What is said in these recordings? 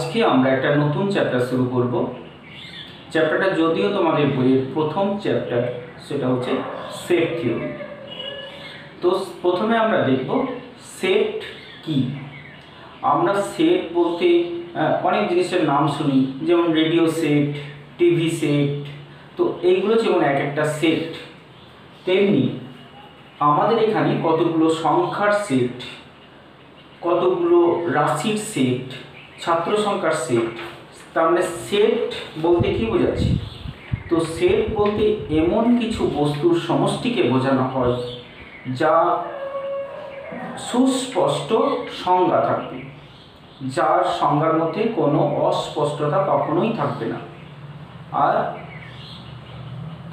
আজকে আমরা একটা নতুন চ্যাপ্টার শুরু করব। চ্যাপ্টারটা যদিও তোমাদের বইয়ের প্রথম চ্যাপ্টার, সেটা হচ্ছে সেট থিওরি। তো প্রথমে আমরা দেখব সেট কি। আমরা সেট বলতে অনেক জিনিসের নাম শুনি, যেমন রেডিও সেট, টিভি সেট। তো এইগুলো যেমন এক একটা সেট, তেমনি আমাদের এখানে কতগুলো সংখ্যার সেট, কতগুলো রাশির সেট, ছাত্র সংখ্যার সেট। তার মানে সেট বলতে কি বোঝাচ্ছি? তো সেট বলতে এমন কিছু বস্তুর সমষ্টিকে বোঝানো হয় যা সুস্পষ্ট সংজ্ঞা থাকবে, যার সংজ্ঞার মধ্যে কোনো অস্পষ্টতা কখনোই থাকবে না, আর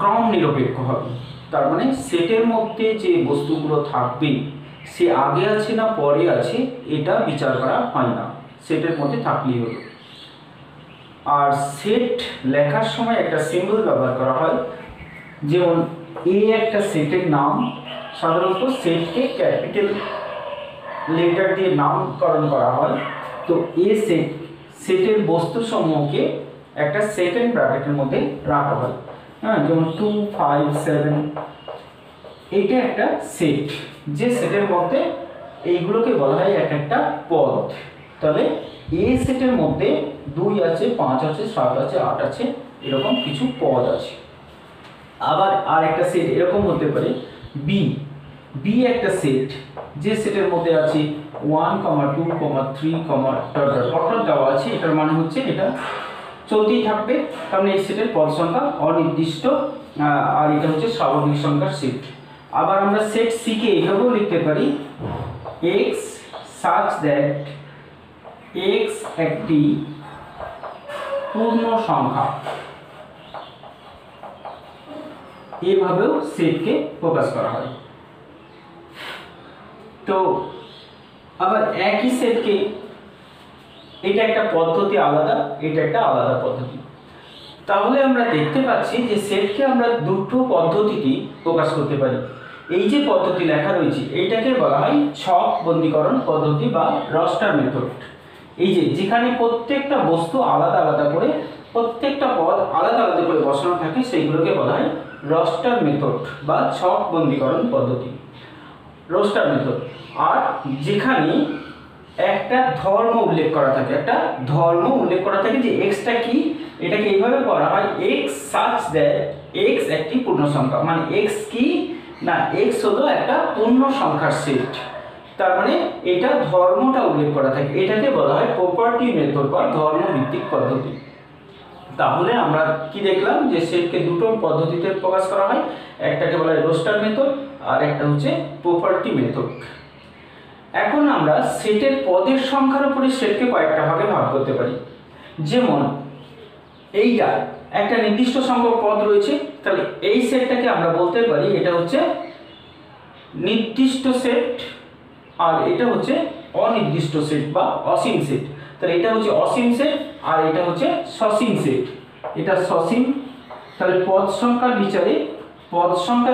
ক্রম নিরপেক্ষ হবে। তার মানে সেটের মধ্যে যে বস্তুগুলো থাকবে সে আগে আছে না পরে আছে এটা বিচার করা হয় না, সেটের মধ্যে থাকলেই হলো। আর সেট লেখার সময় একটা সিম্বল ব্যবহার করা হয়, যেমন এ একটা সেটের নাম। সাধারণত সেটকে ক্যাপিটাল লেটার দিয়ে নামকরণ করা হয়। তো এ সেট, সেটের বস্তু সমূহকে একটা সেকেন্ড ব্র্যাকেটের মধ্যে রাখা হয়। যেমন 2, 5, 7 এইটা একটা সেট, যে সেটের মধ্যে এইগুলোকে বলা হয় এক একটা পদ। তাহলে এ সেটের মধ্যে 2 আছে, 5 আছে, 7 আছে, 8 আছে, এরকম কিছু পদ আছে। আবার আর একটা সেট এরকম হতে পারে বি। বি একটা সেট, যে সেটের মধ্যে আছে 1, 2, 3, অর্থাৎ দেওয়া আছে। এটার মানে হচ্ছে এটা চলতেই থাকবে, কারণ এই সেটের পদ সংখ্যা অনির্দিষ্ট, আর এটা হচ্ছে স্বাভাবিক সংখ্যার সেট। আবার আমরা সেট সি কে এইভাবেও লিখতে পারি, x such that x একটি পূর্ণ সংখ্যা। এভাবেও সেটকে প্রকাশ করা হয়। তো আবার একই সেটকে, এটা একটা পদ্ধতি আলাদা, এটা একটা আলাদা পদ্ধতি। তাহলে আমরা দেখতে পাচ্ছি যে সেটকে আমরা দুটো পদ্ধতিতেই প্রকাশ করতে পারি। এই যে পদ্ধতি লেখা রয়েছে এইটাকে বলা হয় ছক বন্দীকরণ পদ্ধতি বা রস্টার মেথড। এই যে যেখানে প্রত্যেকটা বস্তু আলাদা আলাদা করে, প্রত্যেকটা পদ আলাদা আলাদা করে বসানো থাকে, সেইগুলোকে বলা হয় রস্টার মেথড বা ছক বন্দীকরণ পদ্ধতি, রস্টার মেথড। আর যেখানে একটা ধর্ম উল্লেখ করা থাকে, একটা ধর্ম উল্লেখ করা থাকে যে এক্সটা কি, এটাকে এইভাবে করা হয় এক্স সাচ দ্যাট এক্স একটি পূর্ণ সংখ্যা। মানে এক্স কি না, এক্স হলো একটা পূর্ণ সংখ্যার সেট। তার মানে এটা ধর্মটা উল্লেখ করা থাকে, এটাকে বলা হয় প্রপার্টি মেথড বা ধর্মভিত্তিক পদ্ধতি। তাহলে আমরা কি দেখলাম যে সেটকে দুটো পদ্ধতিতে প্রকাশ করা হয়, একটাকে বলা হয় রোস্টার মেথড আর একটা হচ্ছে প্রপার্টি মেথড। এখন আমরা সেটের পদের সংখ্যার উপরে সেটকে কয়েকটা ভাগে ভাগ করতে পারি। যেমন এইটা একটা নির্দিষ্ট সংখ্যক পদ রয়েছে, তাহলে এই সেটটাকে আমরা বলতে পারি এটা হচ্ছে নির্দিষ্ট সেট, আর এটা হচ্ছে অনির্দিষ্ট সেট বা অসীম সেট। তাহলে এটা হচ্ছে অসীম সেট আর এটা হচ্ছে সসীম সেট। এটা সসীম। তাহলে পদ সংখ্যার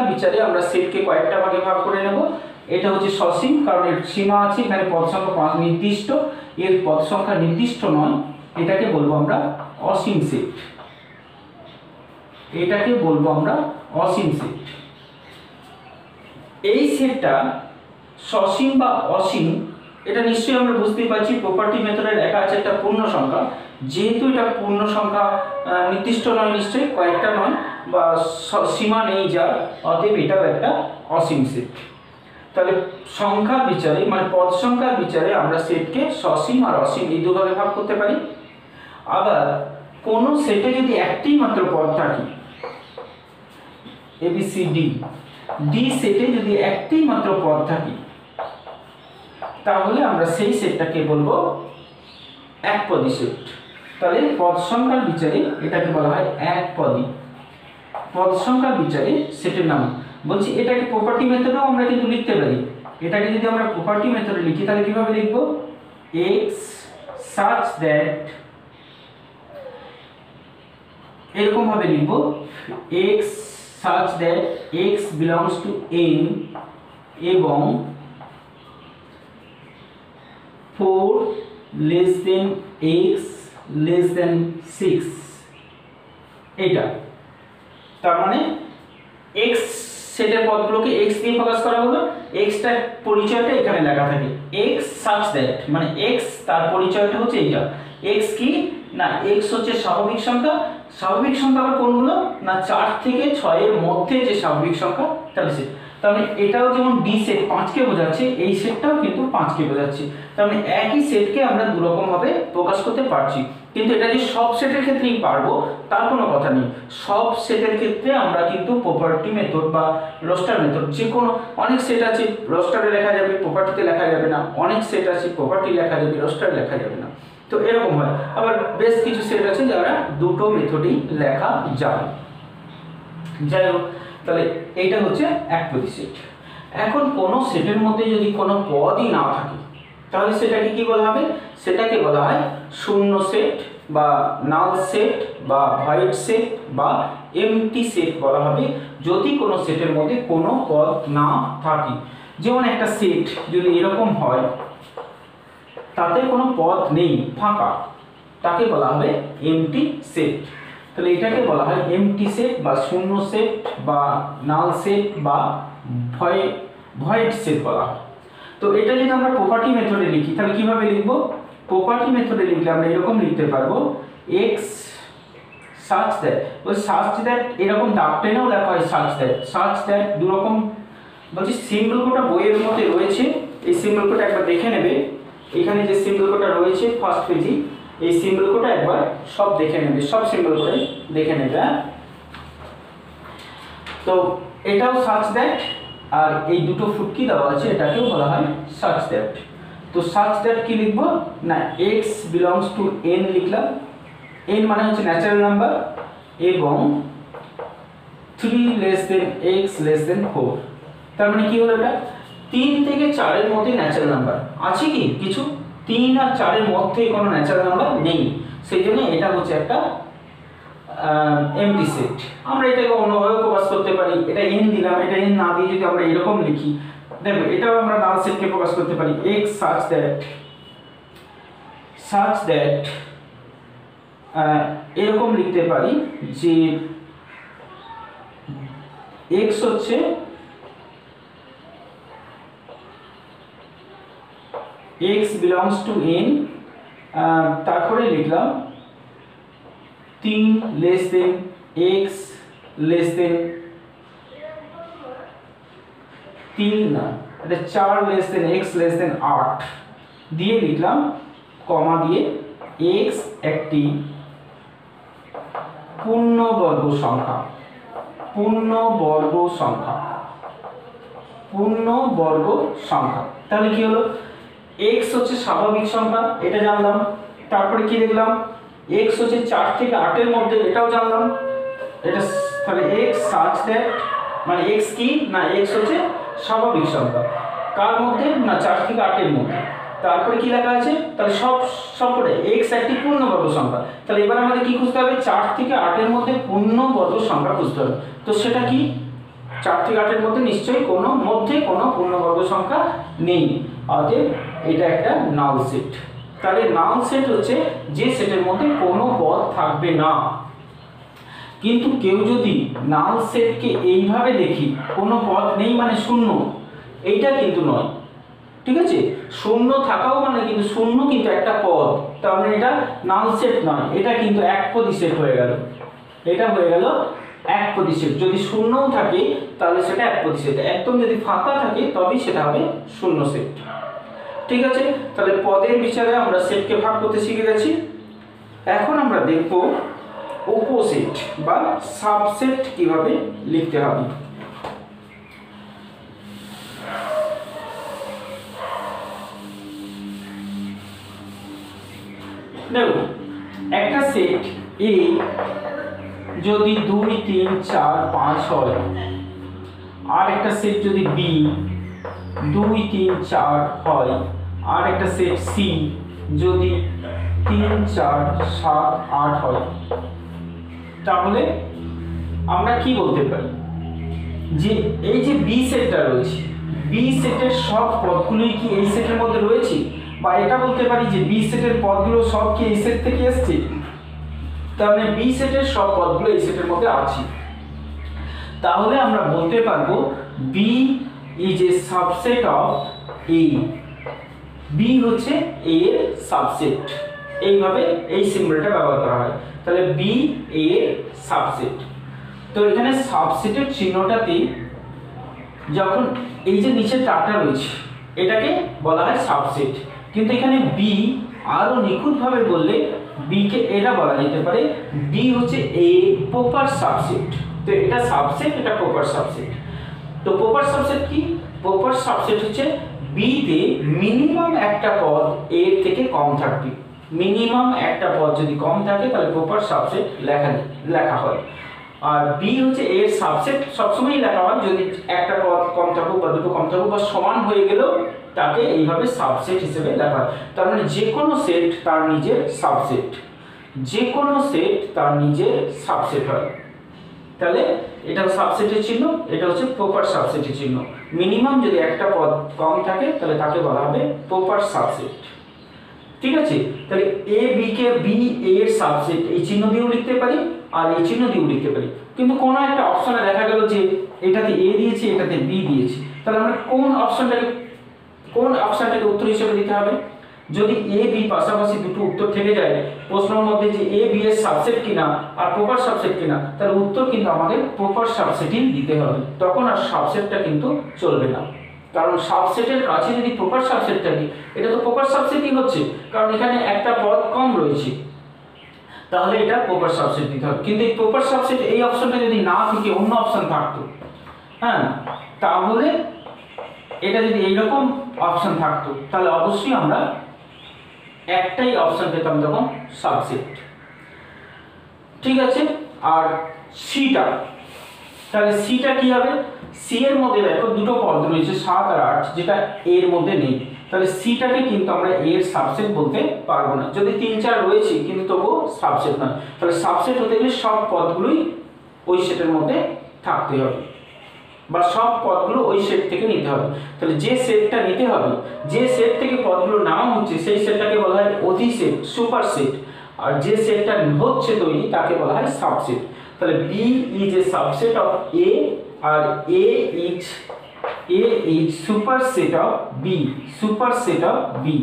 বিচারে আমরা সেটকে কয়েকটা ভাগে ভাগ করে নেব। এটা হচ্ছে সসীম, কারণ এর সীমা আছে, এখানে পদ সংখ্যা 5 নির্দিষ্ট, এর পদ সংখ্যা নির্দিষ্ট নয়, এটাকে বলবো আমরা অসীম সেট। এটাকে বলবো আমরা অসীম সেট। এই সেটটা সসীম বা অসীম, এটা নিশ্চয়ই আমরা বুঝতেই পারছি, প্রপার্টি মেথডে লেখা আছে একটা পূর্ণ সংখ্যা। যেহেতু এটা পূর্ণ সংখ্যা, নির্দিষ্ট নয়, নিশ্চয়ই কয়েকটা নয় বা সীমা নেই যার, অতএব এটাও একটা অসীম সেট। তাহলে সংখ্যার বিচারে মানে পদ সংখ্যার বিচারে আমরা সেটকে সসীম আর অসীম এই দুভাগে ভাগ করতে পারি। আবার কোন সেটে যদি একটি মাত্র পদ থাকে, ABCD, ডি সেটে যদি একটি মাত্র পদ থাকে, তাহলে আমরা সেই সেটটাকে বলবো একপদী সেট। তাহলে পদ সংখ্যার বিচারে এটাকে বলা হয় একপদী। পদ সংখ্যার বিচারে সেটের নাম বলছি। এটাকে প্রপার্টি মেথডেও আমরা কিন্তু লিখতে পারি। এটাকে যদি আমরা প্রপার্টি মেথডে লিখি তাহলে কিভাবে লিখব? x such that, এরকম ভাবে লিখব x such that x belongs to n এবং 4 less than x less than 6, এইটা তার মানে x সেটের পদগুলোকে x দিয়ে প্রকাশ করা হলো, x টার পরিচয়টা এখানে লেখা থাকে, x such that মানে x তার পরিচয়টা হচ্ছে এইটা। x কি না x হচ্ছে স্বাভাবিক সংখ্যা, স্বাভাবিক সংখ্যা আবার কোনগুলো না 4 থেকে 6 এর মধ্যে যে স্বাভাবিক সংখ্যা তাহলে সে, তার মানে এটাও যেমন d সেট 5 কে বোঝাচ্ছে, এই সেটটাও কিন্তু 5 কে বোঝাচ্ছে। তার মানে একই সেটকে আমরা দু রকম ভাবে প্রকাশ করতে পারছি, কিন্তু এটা যে সব সেটের ক্ষেত্রেই পারবো তার কোনো কথা নেই। সব সেটের ক্ষেত্রে আমরা কিন্তু প্রপার্টি মেথড বা রোস্টার মেথড, যে কোনো অনেক সেট আছে রোস্টারে লেখা যাবে, প্রপার্টিতে লেখা যাবে না, অনেক সেট আছে প্রপার্টি লেখা যাবে রোস্টারে লেখা যাবে না, তো এরকম হয়। আবার বেশ কিছু সেট আছে যারা দুটো মেথডেই লেখা যাবে। যাই হোক, তাহলে এইটা হচ্ছে একপদী সেট। এখন কোন সেটের মধ্যে যদি কোনো পদই না থাকে তাহলে সেটাকে কি বলা হবে? সেটাকে বলা হয় শূন্য সেট বা নাল সেট বা ভয়েড সেট বা এমটি সেট বলা হবে, যদি কোনো সেটের মধ্যে কোনো পদ না থাকে। যেমন একটা সেট যদি এরকম হয় তাতে কোনো পদ নেই, ফাঁকা, তাকে বলা হবে এমটি সেট। তাহলে এটাকে বলা হয় এমটি সেট বা শূন্য সেট বা নাল সেট বা ভয়েড সেট বলা হয়। তো এটা যদি আমরা প্রপার্টি মেথডে লিখি তাহলে কিভাবে লিখব? প্রপার্টি মেথডে লিখলে আমরা এরকম লিখতে পারবো x such that, ওই such that এরকম দাগ টেনেও লেখা হয় such that দু রকম বলছি। সিম্বল কোডটা বইয়ের মধ্যে রয়েছে, এই সিম্বল কোডটা একবার দেখে নেবে। এখানে যে সিম্বল কোডটা রয়েছে ফার্স্ট পেজে, এই সিম্বল কোডটা একবার সব দেখে নেবে, সব সিম্বল কোডে দেখে নেবে। তো এটাও such that, আর এই দুটো ফুটকি দেওয়া আছে এটাকেও বলা হয় such that। তো such that কি লিখবো না x belongs to n লিখলাম, n মানে হচ্ছে ন্যাচারাল নাম্বার, এবং 3 less than x less than 4। তার মানে কি হলো? এটা 3 থেকে 4 এর মধ্যে ন্যাচারাল নাম্বার আছে কি কিছু? 3 আর 4 এর মধ্যে কোনো ন্যাচারাল নাম্বার নেই, সেই জন্য এটা হচ্ছে একটা এমটি সেট। আমরা এটাকে অন্যভাবে প্রকাশ করতে পারি, এটা n দিলাম, এটা n না দিয়ে যদি আমরা এরকম লিখি, দেখো এটাও আমরা নাল সেটকে প্রকাশ করতে পারি x such that এরকম লিখতে পারি যে x হচ্ছে x belongs to n, তারপরে লিখলাম 3 less than x less than 3 না, এটা 4 less than x less than 8 দিয়ে লিখলাম কমা দিয়ে x একটি পূর্ণবর্গ সংখ্যা, পূর্ণবর্গ সংখ্যা। তাহলে কি হলো? x হচ্ছে স্বাভাবিক সংখ্যা, এটা জানলাম। তারপরে কি লিখলাম? x হচ্ছে 4 থেকে 8 এর মধ্যে, এটাও জানলাম। এটা তাহলে x such that মানে x কি না x হচ্ছে স্বাভাবিক সংখ্যা, কার মধ্যে না 4 থেকে 8 এর মধ্যে। তারপরে কি লেখা আছে? তাহলে সবকটা x একটি পূর্ণবর্গ সংখ্যা। তাহলে এবার আমাদের কি খুঁজতে হবে? 4 থেকে 8 এর মধ্যে পূর্ণবর্গ সংখ্যা খুঁজতে হবে। তো সেটা কি? 4 থেকে 8 এর মধ্যে নিশ্চয়ই কোনো পূর্ণবর্গ সংখ্যা নেই, অতএব এটা একটা নাল সেট। তাহলে নাল সেট হচ্ছে যে সেটের মধ্যে কোনো পদ থাকবে না। কিন্তু কেউ যদি নাল সেটকে এইভাবে দেখি কোনো পদ নেই মানে শূন্য, এইটা কিন্তু নয়, ঠিক আছে? শূন্য থাকাও মানে কিন্তু শূন্য কিন্তু একটা পদ, তার মানে এটা নাল সেট নয়, এটা কিন্তু একপদী সেট হয়ে গেল। এটা হয়ে গেল একপদী সেট। যদি শূন্যও থাকে তাহলে সেটা একপদী সেট, একদম যদি ফাঁকা থাকে তবেই সেটা হবে শূন্য সেট। ঠিক আছে, তাহলে পদের বিচারে আমরা সেটকে ভাগ করতে শিখে গেছি। এখন আমরা দেখব উপসেট বা সাবসেট কিভাবে লিখতে হবে। দেখো একটা সেট A যদি 2 3 4 5 হয়, আর একটা সেট যদি B 2 3 4 হয়, আর একটা সেট C যদি 3 4 7 8 হয়, তাহলে আমরা কি বলতে পারি যে এই যে B সেটটা রয়েছে, B সেটের সব পদগুলোই কি এই সেটের মধ্যে রয়েছে? বা এটা বলতে পারি যে বি সেটের পদগুলো সব কি এই সেট থেকে এসছে, তার মানে বি সেটের সব পদগুলো এই সেটের মধ্যে আছে। তাহলে আমরা বলতে পারবো B is a subset of A, B হচ্ছে এ এর সাবসেট। এইভাবে এই সিম্বলটা ব্যবহার করা হয়। তাহলে বি এ এর সাবসেট। তো এখানে সাবসেটের চিহ্নটাতে যখন এই যে নিচের তারটা রয়েছে এটাকে বলা হয় সাবসেট, কিন্তু এখানে বি আরো নিখুঁতভাবে বললে বি কে এটা বলা যেতে পারে বি হচ্ছে এ প্রপার সাবসেট। তো এটা সাবসেট, এটা প্রপার সাবসেট। তো প্রপার সাবসেট কি? প্রপার সাবসেট হচ্ছে বি তে মিনিমাম একটা পদ এর থেকে কম থাকবে। মিনিমাম একটা পদ যদি কম থাকে তাহলে প্রপার সাবসেট লেখা হয়। আর বি হচ্ছে এর সাবসেট সবসময় লেখা হয় যদি একটা পদ কম থাকুক বা দুটো কম থাকুক বা সমান হয়ে গেলেও তাকে এইভাবে সাবসেট হিসেবে লেখা হয়। তার মানে যে কোনো সেট তার নিজের সাবসেট, যে কোনো সেট তার নিজের সাবসেট হয়। তাহলে এটা সাবসেটের চিহ্ন, এটা হচ্ছে প্রপার সাবসেটের চিহ্ন। মিনিমাম যদি একটা পদ কম থাকে তাহলে তাকে বলা হবে প্রপার সাবসেট। ঠিক আছে? তাহলে এ বি কে বি এর সাবসেট এই চিহ্ন দিয়েও লিখতে পারি আর এই চিহ্ন দিয়েও লিখতে পারি। কিন্তু কোন একটা অপশনে দেখা গেল যে এটাতে এ দিয়েছি এটাতে বি দিয়েছি, তাহলে আমরা কোন অপশনটাকে উত্তর হিসেবে দিতে হবে? যদি এ বি পাশাপাশি দুটো উত্তর থেকে যায় প্রশ্নের মধ্যে যে এ বি এর সাবসেট কিনা আর প্রপার সাবসেট কিনা, তাহলে উত্তর কিন্তু আমাদের প্রপার সাবসেটই দিতে হবে। তখন আর সাবসেটটা কিন্তু চলবে না, কারণ সাবসেটের কাছে যদি প্রপার সাবসেট থাকে এটা তো প্রপার সাবসেটই হচ্ছে, কারণ এখানে একটা পদ কম রয়েছে, তাহলে এটা প্রপার সাবসেট দিতে হবে। কিন্তু এই প্রপার সাবসেট এই অপশনটা যদি না থেকে অন্য অপশন থাকতো, হ্যাঁ, তাহলে এটা যদি এইরকম অপশন থাকতো তাহলে অবশ্যই আমরা একটাই অপশন পেতাম তখন সাবসেট। ঠিক আছে? আর সিটা, তাহলে সিটা কি হবে? সি এর মধ্যে দেখো দুটো পদ রয়েছে 7 আর 8, যেটা এর মধ্যে নেই। তাহলে সিটাকে কিন্তু আমরা এর সাবসেট বলতে পারবো না। যদি 3 4 রয়েছে কিন্তু তবুও সাবসেট নয়। তাহলে সাবসেট হতে গেলে সব পদগুলোই ওই সেটের মধ্যে থাকতে হবে বা সব পদগুলো ওই সেট থেকে নিতে হবে। তাহলে যে সেটটা নিতে হবে, যে সেট থেকে পদগুলো নেওয়া হচ্ছে সেই সেটটাকে বলা হয় অধিসেট, সুপার সেট। আর যে সেটটা হচ্ছে তৈরি তাকে বলা হয় সাবসেট। তাহলে B is a subset of A আর A is superset of B, superset of B.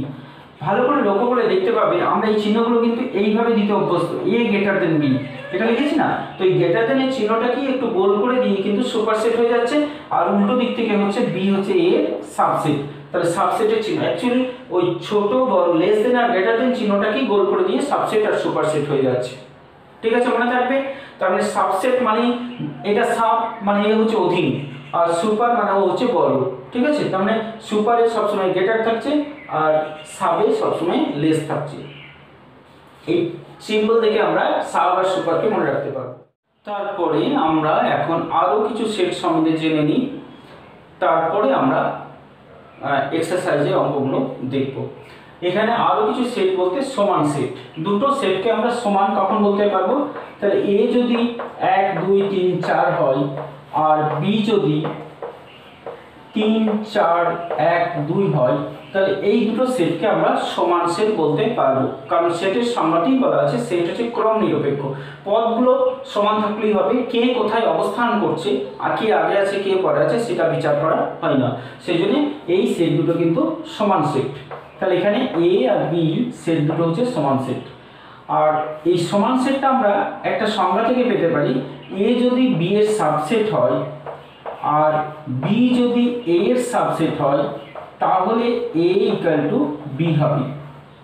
ভালো করে লক্ষ্য করে দেখতে পাবে আমরা এই চিহ্নগুলো কিন্তু এইভাবে দিতে অভ্যস্ত, এ গ্রেটার দেন বি, এটা লিখেছি না? তো এই গ্রেটার দেন এর চিহ্নটা কি একটু গোল করে দিয়ে কিন্তু সুপার সেট হয়ে যাচ্ছে, আর উল্টো দিক থেকে হচ্ছে বি হচ্ছে এ সাবসেট। তাহলে সাবসেটের চিহ্ন অ্যাকচুয়ালি ওই ছোট বড় লেস দেন আর গ্রেটার দেন চিহ্নটা কি গোল করে দিয়ে সাবসেট আর সুপার সেট হয়ে যাচ্ছে। ঠিক আছে, মনে থাকবে? তার মানে সাবসেট মানে এটা সাব মানে এ হচ্ছে অধীন আর সুপার মানে ও হচ্ছে বড়। ঠিক আছে? তার মানে সুপারে সবসময় গ্রেটার থাকছে আর সাবে সবসময় লেস থাকছে। এই সিম্বল দেখে আমরা সাব আর সুপারকে মনে রাখতে পারবো। তারপরে আমরা এখন আরো কিছু সেট সম্বন্ধে জেনে নিই, তারপরে আমরা এক্সারসাইজের অঙ্কগুলো দেখব। এখানে আরো কিছু সেট বলতে সমান সেট, দুটো সেটকে আমরা সমান কখন বলতে পারবো? তাহলে এ যদি 1 2 3 4 হয় আর বি যদি 3 4 1 2 হয়, তাহলে এই দুটো সেটকে আমরা সমান সেট বলতে পারবো। কারণ সেটের সংজ্ঞাতেই বলা আছে সেট হচ্ছে ক্রম নিরপেক্ষ, পদগুলো সমান থাকলেই হবে। কে কোথায় অবস্থান করছে আর কে আগে আছে কে পরে আছে সেটা বিচার করা হয় না, সেই জন্য এই সেট দুটো কিন্তু সমান সেট। তাহলে এখানে এ আর বি সেট দুটো হচ্ছে সমান সেট। আর এই সমান সেটটা আমরা একটা সংজ্ঞা থেকে পেতে পারি, এ যদি বি এর সাবসেট হয় আর বি যদি এ এর সাবসেট হয় তাহলে এ ইকুয়াল টু বি হবে।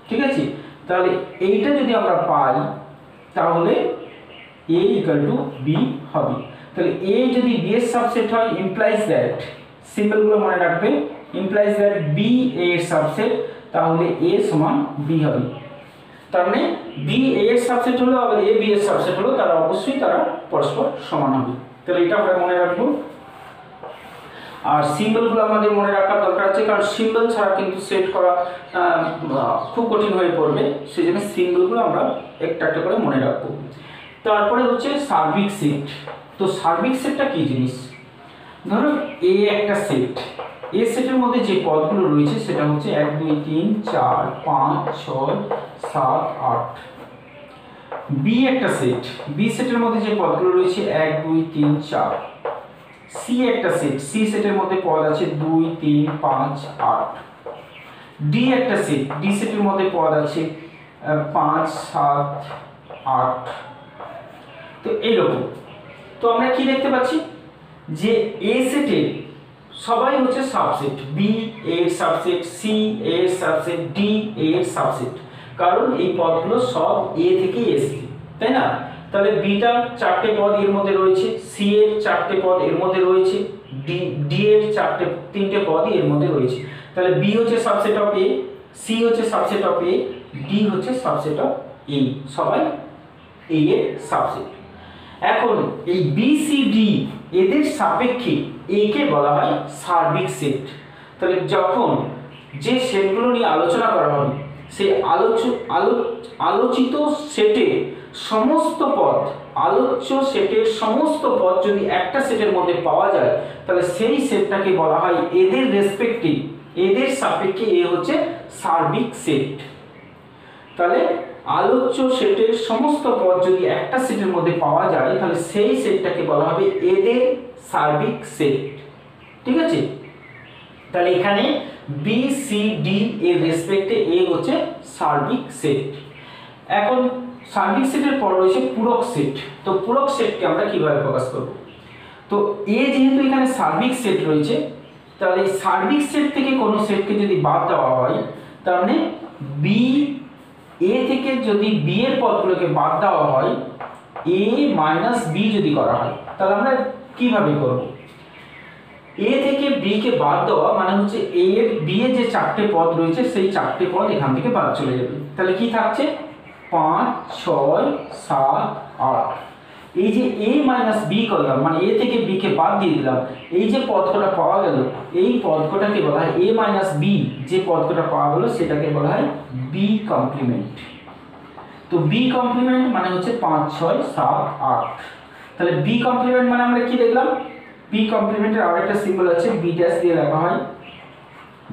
ঠিক আছে? তাহলে এইটা যদি আমরা পাই তাহলে এ ইকুয়াল টু বি হবে। তাহলে এ যদি বি এর সাবসেট হয় ইমপ্লাইজ দ্যাট, সিম্বলগুলো মনে রাখবে, ইমপ্লাইজ দ্যাট বি এ এর সাবসেট, তাহলে এ সমান বি হবে। তার মানে বি এ এর সাবসেট হলো আবার এ বি এর সাবসেট হলো, তারা অবশ্যই তারা পরস্পর সমান হবে। তাহলে এটা আমরা মনে রাখবো। আর সিম্বলগুলো আমাদের মনে রাখার দরকার আছে, কারণ সিম্বল ছাড়া কিন্তু সেট করা খুব কঠিন হয়ে পড়বে, সেই জন্য সিম্বলগুলো আমরা একটা একটা করে মনে রাখবো। তারপরে হচ্ছে সার্বিক সেট। তো সার্বিক সেটটা কি জিনিস? ধরো এ একটা সেট, এ সেটের মধ্যে যে পদগুলো রয়েছে সেটা হচ্ছে 1 2 3 4 5 6 7 8। বি একটা সেট, বি সেটের মধ্যে যে পদগুলো রয়েছে 1 2 3 4। সি একটা সেট, সি সেটের মধ্যে পদ আছে 2 3 5 8। ডি একটা সেট, ডি সেটের মধ্যে পদ আছে 5 7 8। তো এইরকম। তো আমরা কি দেখতে পাচ্ছি যে এ সেটের সবাই হচ্ছে সাবসেট, বি এর সাবসেট, সি এর সাবসেট, ডি এর সাবসেট, কারণ এই পদগুলো সব এ থেকে এসেছে, তাই না? তাহলে বিটার 4টে পদ এর মধ্যে রয়েছে, সি এর 4টে পদ এর মধ্যে রয়েছে, ডি এর 3টে পদ এর মধ্যে রয়েছে। তাহলে বি হচ্ছে সাবসেট অফ এ, সি হচ্ছে সাবসেট অফ এ, ডি হচ্ছে সাবসেট অফ এ, সবাই এ এর সাবসেট। এখন এই বি সি ডি এদের সাপেক্ষে এ কে বলা হয় সার্বিক সেট। তাহলে যখন যে সেটগুলো নিয়ে আলোচনা করা হবে সেই আলোচিত সেটের সমস্ত পদ, আলোচ্য সেটের সমস্ত পদ যদি একটা সেটের মধ্যে পাওয়া যায় তাহলে সেই সেটটাকে বলা হয় এদের রেসপেক্টিভ, এদের সাপেক্ষে এ হচ্ছে সার্বিক সেট। তাহলে আলোচ্য সেটের সমস্ত পদ যদি একটা সেটের মধ্যে পাওয়া যায় তাহলে সেই সেটটাকে বলা হবে এদের সার্বিক সেট। ঠিক আছে? তাহলে এখানে বি সি ডি এর রেসপেক্টে এ হচ্ছে সার্বিক সেট। এখন সার্বিক সেটের পর রয়েছে পূরক সেট। তো পূরক সেটকে আমরা কিভাবে প্রকাশ করব? তো এ যেহেতু এখানে সার্বিক সেট রয়েছে, তাহলে এই সার্বিক সেট থেকে কোনো সেটকে যদি বাদ দেওয়া হয় তার মানে বি, এ থেকে যদি বি এর পদগুলোকে বাদ দেওয়া হয়, এ মাইনাস বি যদি করা হয় তাহলে আমরা কিভাবে করব? এ থেকে বি কে বাদ দেওয়া মানে হচ্ছে এ এর বি এর যে 4টে পদ রয়েছে সেই 4টে পদ এখান থেকে বাদ চলে যাবে। তাহলে কি থাকছে? 5 6 7 8। এই যে a মাইনাস বি করলাম মানে a থেকে b কে বাদ দিয়ে দিলাম, এই যে পদকটা পাওয়া গেল এই পদকটাকে বলা হয় a মাইনাস বি, যে পদকটা পাওয়া গেল সেটাকে বলা হয় b কমপ্লিমেন্ট। তো b কমপ্লিমেন্ট মানে হচ্ছে 5 6 7 8। তাহলে b কমপ্লিমেন্ট মানে আমরা কি দেখলাম? b কমপ্লিমেন্টের আরেকটা সিম্বল আছে b ড্যাশ দিয়ে লেখা হয়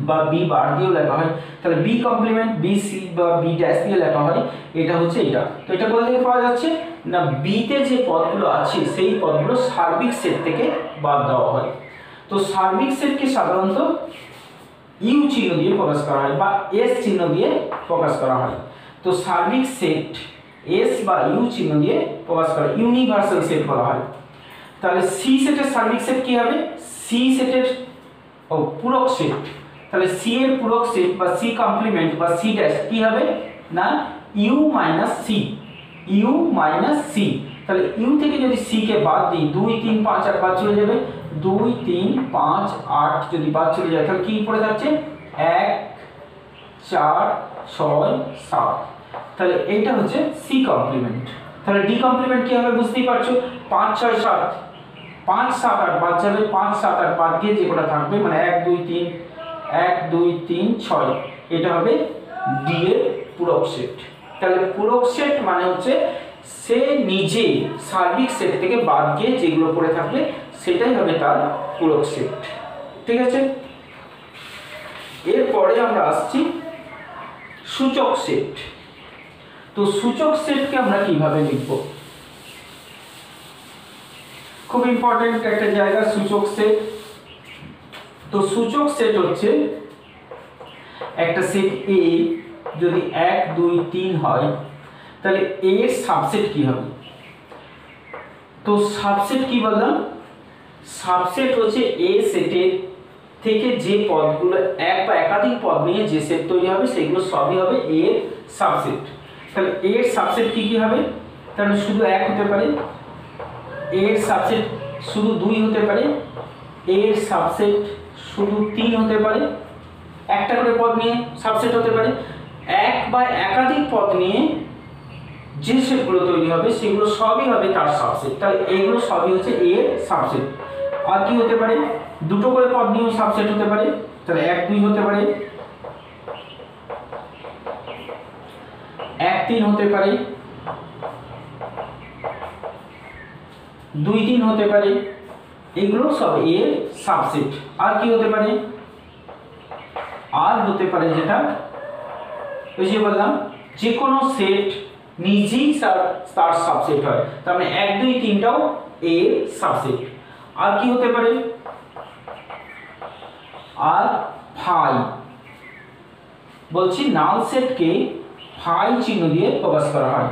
বা b বার দিয়েও লেখা হয়। তাহলে b কমপ্লিমেন্ট b c বা b ড্যাশ দিয়ে লেখা হয়, এটা হচ্ছে এটা। তো এটা কোথা থেকে পাওয়া যাচ্ছে না, b তে যে পদগুলো আছে সেই পদগুলো সার্বিক সেট থেকে বাদ দেওয়া হয়। তো সার্বিক সেটকে সাধারণত ইউ চিহ্ন দিয়ে প্রকাশ করা হয় বা এস চিহ্ন দিয়ে প্রকাশ করা হয়। তো সার্বিক সেট এস বা ইউ চিহ্ন দিয়ে প্রকাশ করা, ইউনিভার্সাল সেট বলা হয়। তাহলে সি সেটের সার্বিক সেট কি হবে? সি সেটের পূরক সেট। তাহলে সি এর পূরক সেট বা সি কমপ্লিমেন্ট বা সি ড্যাশ কি হবে না U minus C, U minus C. তাহলে ইউ থেকে যদি সি কে বাদ দিই 2 3 5 8 বাদ চলে যাবে, 2 3 5 8 যদি বাদ চলে যায় তাহলে কি পড়ে যাচ্ছে 1 4 6 7। তাহলে এইটা হচ্ছে সি কমপ্লিমেন্ট। তাহলে ডি কমপ্লিমেন্ট কি হবে বুঝতেই পারছো, 5 6 7, 5 7 8 বাদ যাবে, 5 7 8 বাদ দিয়ে যে কটা থাকবে মানে 1 2 3 1 2 3 6, এটা হবে ডি এর পূরক সেট। তাহলে পূরক সেট মানে হচ্ছে সে নিজে সার্বিক সেট থেকে বাদ গিয়ে যেগুলো পড়ে থাকবে সেটাই হবে তার পূরক সেট। ঠিক আছে? এরপরে আমরা আসছি সূচক সেট। তো সূচক সেটকে আমরা কিভাবে লিখব? খুব ইম্পর্টেন্ট একটা জায়গা সূচক সেট। তো সূচক সেট হচ্ছে একটা সেট এ যদি 1 2 3 হয় তাহলে এ এর সাবসেট কি হবে? তো সাবসেট কি বললাম? সাবসেট হচ্ছে এ সেটের থেকে যে পদগুলো এক বা একাধিক পদ নিয়ে যে সেট তৈরি হবে সেগুলো সবই হবে এ এর সাবসেট। তাহলে এ এর সাবসেট কি কি হবে? তাহলে শুধু 1 হতে পারে, এ এর সাবসেট শুধু 2 হতে পারে, এ এর সাবসেট শুধু 3 হতে পারে, একটা করে পদ নিয়ে সাবসেট হতে পারে, এক বা একাধিক পদ নিয়ে যে সেটগুলো তৈরি হবে সেগুলো সবই হবে তার সাবসেট। তাহলে এইগুলো সবই হচ্ছে এ এর সাবসেট। আর কি হতে পারে? দুটো করে পদ নিয়েও সাবসেট হতে পারে, তাহলে 1 2 হতে পারে, 1 3 হতে পারে, 2 3 হতে পারে, এগুলো সব এর সাবসেট। আর কি হতে পারে, আর হতে পারে যেটা ওই যে বললাম যে কোনো সেট নিজেই তার সাবসেট হয়, তার মানে 1 2 3টাও এর সাবসেট। আর কি হতে পারে, আর ফাই, বলছি নাল সেটকে ফাই চিহ্ন দিয়ে প্রকাশ করা হয়।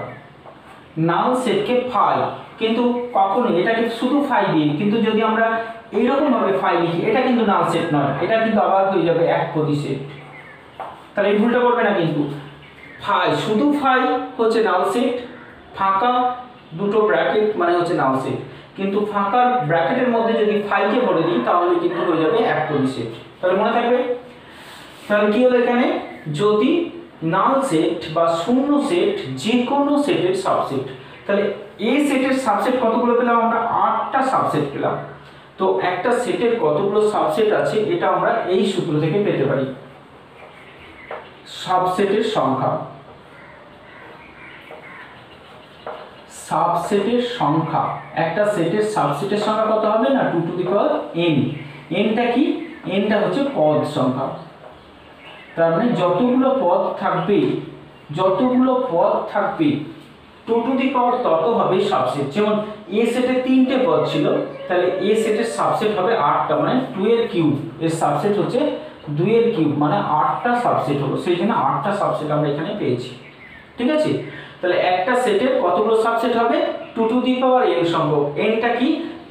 নাল সেটকে ফাই, কিন্তু কখনো এটাকে শুধু ফাই দিয়ে, কিন্তু যদি আমরা এইরকম ভাবে ফাই লিখি এটা কিন্তু নাল সেট নয়, এটা কিন্তু আবার হয়ে যাবে একপদী সেট। তাহলে এই ভুলটা করবে না কিন্তু, ফাই শুধু ফাই হচ্ছে নাল সেট, ফাঁকা দুটো ব্র্যাকেট মানে হচ্ছে নাল সেট, কিন্তু ফাঁকা ব্র্যাকেটের মধ্যে যদি ফাইকে ভরে দিই তাহলে কিন্তু হয়ে যাবে একপদী সেট। তাহলে মনে থাকবে। তাহলে কি হলো এখানে, যদি নাল সেট বা শূন্য সেট যে কোনো সেটের সাবসেট, তাহলে এই সেটের সাবসেট কতগুলো পেলাম আমরা, 8টা সাবসেট পেলাম। তো একটা সেটের কতগুলো সাবসেট আছে এটা আমরা এই সূত্র থেকে পেতে পারি, সাবসেটের সংখ্যা। সাবসেটের সংখ্যা, একটা সেটের সাবসেটের সংখ্যা কত হবে না 2 টু দি পাওয়ার n। nটা কি, nটা হচ্ছে পদ সংখ্যা। তার মানে যতগুলো পদ থাকবে 2 টু দি পাওয়ার তত হবে সাবসেট। যেমন এ সেটে 3টে পদ ছিল, তাহলে এ সেটের সাবসেট হবে 8টা, মানে 2 এর কিউব, এর সাবসেট হচ্ছে 2 এর কিউব, মানে 8টা সাবসেট হলো, সেই জন্য 8টা সাবসেট আমরা এখানে পেয়েছি। ঠিক আছে, তাহলে একটা সেটের কতগুলো সাবসেট হবে 2 টু দি পাওয়ার n সংখ্যক। nটা কি,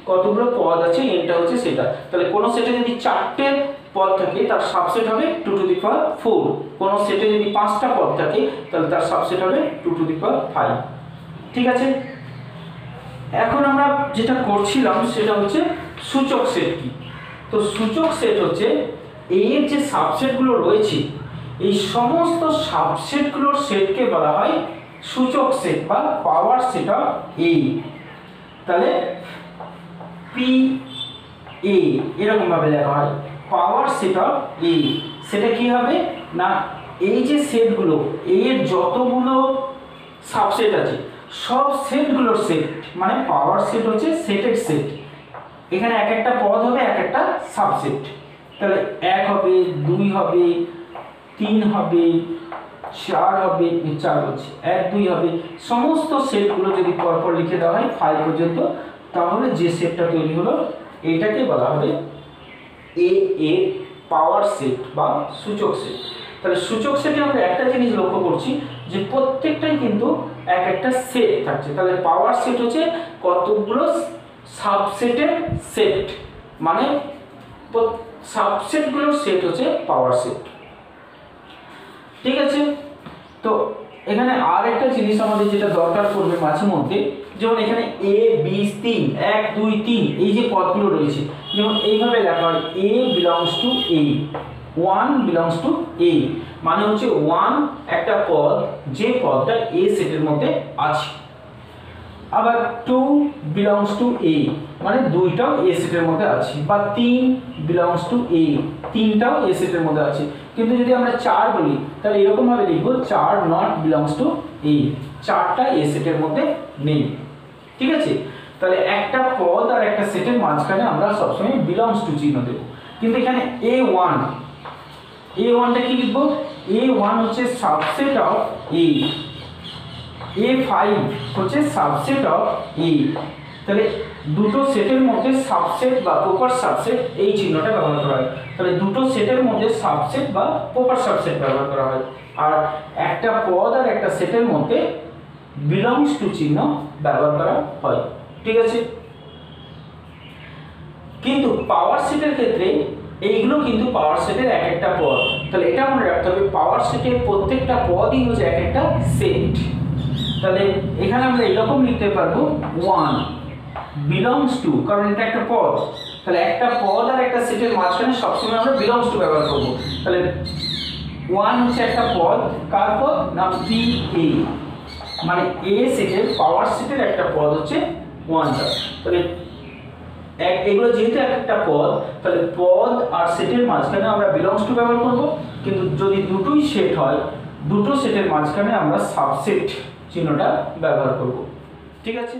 কতগুলো পদ আছে nটা হচ্ছে সেটা। তাহলে কোন সেটে যদি 4টে পদ থাকে তার সাবসেট হবে 2 টু দি পাওয়ার 4, কোন সেটে যদি 5টা পদ থাকে তাহলে তার সাবসেট হবে 2 টু দি পাওয়ার 5। ঠিক আছে, এখন আমরা যেটা করছিলাম সেটা হচ্ছে সূচক সেট কি। তো সূচক সেট হচ্ছে এর যে সাবসেটগুলো রয়েছে এই সমস্ত সাবসেটগুলোর সেটকে বলা হয় সূচক সেট বা পাওয়ার সেট অফ এ। তাহলে পি এ এরকম ভাবে লেখা হয়, পাওয়ার সেট অফ এ। সেটা কি হবে না, এই যে সেটগুলো এর যতগুলো সাবসেট আছে সব সেটগুলোর সেট, মানে পাওয়ার সেট হচ্ছে সেটের সেট। এখানে এক একটা পদ হবে এক একটা সাবসেট। তাহলে 1 হবে, 2 হবে, 3 হবে, 4 হবে, 4 হচ্ছে 1 2 হবে, সমস্ত সেটগুলো যদি পরপর লিখে দেওয়া হয় 5 পর্যন্ত, তাহলে যে সেটটা তৈরি হলো এটাকে বলা হবে এ এর পাওয়ার সেট বা সূচক সেট। তাহলে সূচক সেটে আমরা একটা জিনিস লক্ষ্য করছি যে প্রত্যেকটাই কিন্তু এক একটা সেট থাকছে। তাহলে পাওয়ার সেট হচ্ছে কতগুলো সাবসেটের সেট, মানে সাবসেটগুলোর সেট হচ্ছে পাওয়ার সেট। ঠিক আছে, তো এখানে আর একটা জিনিস আমাদের যেটা দরকার পড়বে মাঝে মধ্যে, যেমন এখানে এ বি 3 1 2 3 এই যে পদগুলো রয়েছে, যেমন এইভাবে লেখা হয় a belongs to A, 1 belongs to A, মানে হচ্ছে 1 একটা পদ যে পদটা এ সেটের মধ্যে আছে। আবার 2 বিলংস টু এ, মানে 2টাও এ সেটের মধ্যে আছে, বা 3 বিলংস টু এ, 3টাও এ সেটের মধ্যে আছে। কিন্তু যদি আমরা 4 বলি তাহলে এরকম ভাবে লিখব 4 নট বিলংস টু এ, 4টা এ সেটের মধ্যে নেই। ঠিক আছে, তাহলে একটা পদ আর একটা সেটের মাঝখানে আমরা সবসময় বিলংস টু চিহ্ন দেব। কিন্তু এখানে a1, a1টা কি লিখব, a1 হচ্ছে সাবসেট অফ এ, a5 হচ্ছে সাবসেট অফ এ। তাহলে দুটো সেটের মধ্যে সাবসেট বা প্রপার সাবসেট এই চিহ্নটা ব্যবহার করা হয়। তাহলে দুটো সেটের মধ্যে সাবসেট বা প্রপার সাবসেট ব্যবহার করা হয়, আর একটা পদ আর একটা সেটের মধ্যে বিলংস টু চিহ্ন ব্যবহার করা হয়। ঠিক আছে, কিন্তু পাওয়ার সেটের ক্ষেত্রে এইগুলো কিন্তু পাওয়ার সেটের এক একটা পদ। তাহলে এটা মনে রাখতে হবে পাওয়ার সেটের প্রত্যেকটা পদই হচ্ছে এক একটা সেট। তাহলে এখানে আমরা এরকম লিখতে পারবো 1 বিলংস টু, কারণ এটা একটা পদ, তাহলে একটা পদ আর একটা সেটের মাঝখানে সবসময় আমরা বিলংস টু ব্যবহার করব। তাহলে 1 হচ্ছে একটা পদ, কার পদ না পি এ, মানে এ সেটের পাওয়ার সেটের একটা পদ হচ্ছে 1টা। তাহলে এগুলো যেহেতু একটা পদ, তাহলে পদ আর সেটের মাঝখানে আমরা বিলংস টু ব্যবহার করব। কিন্তু যদি দুটোই সেট হয়, দুটো সেটের মাঝখানে আমরা সাবসেট চিহ্নটা ব্যবহার করব। ঠিক আছে,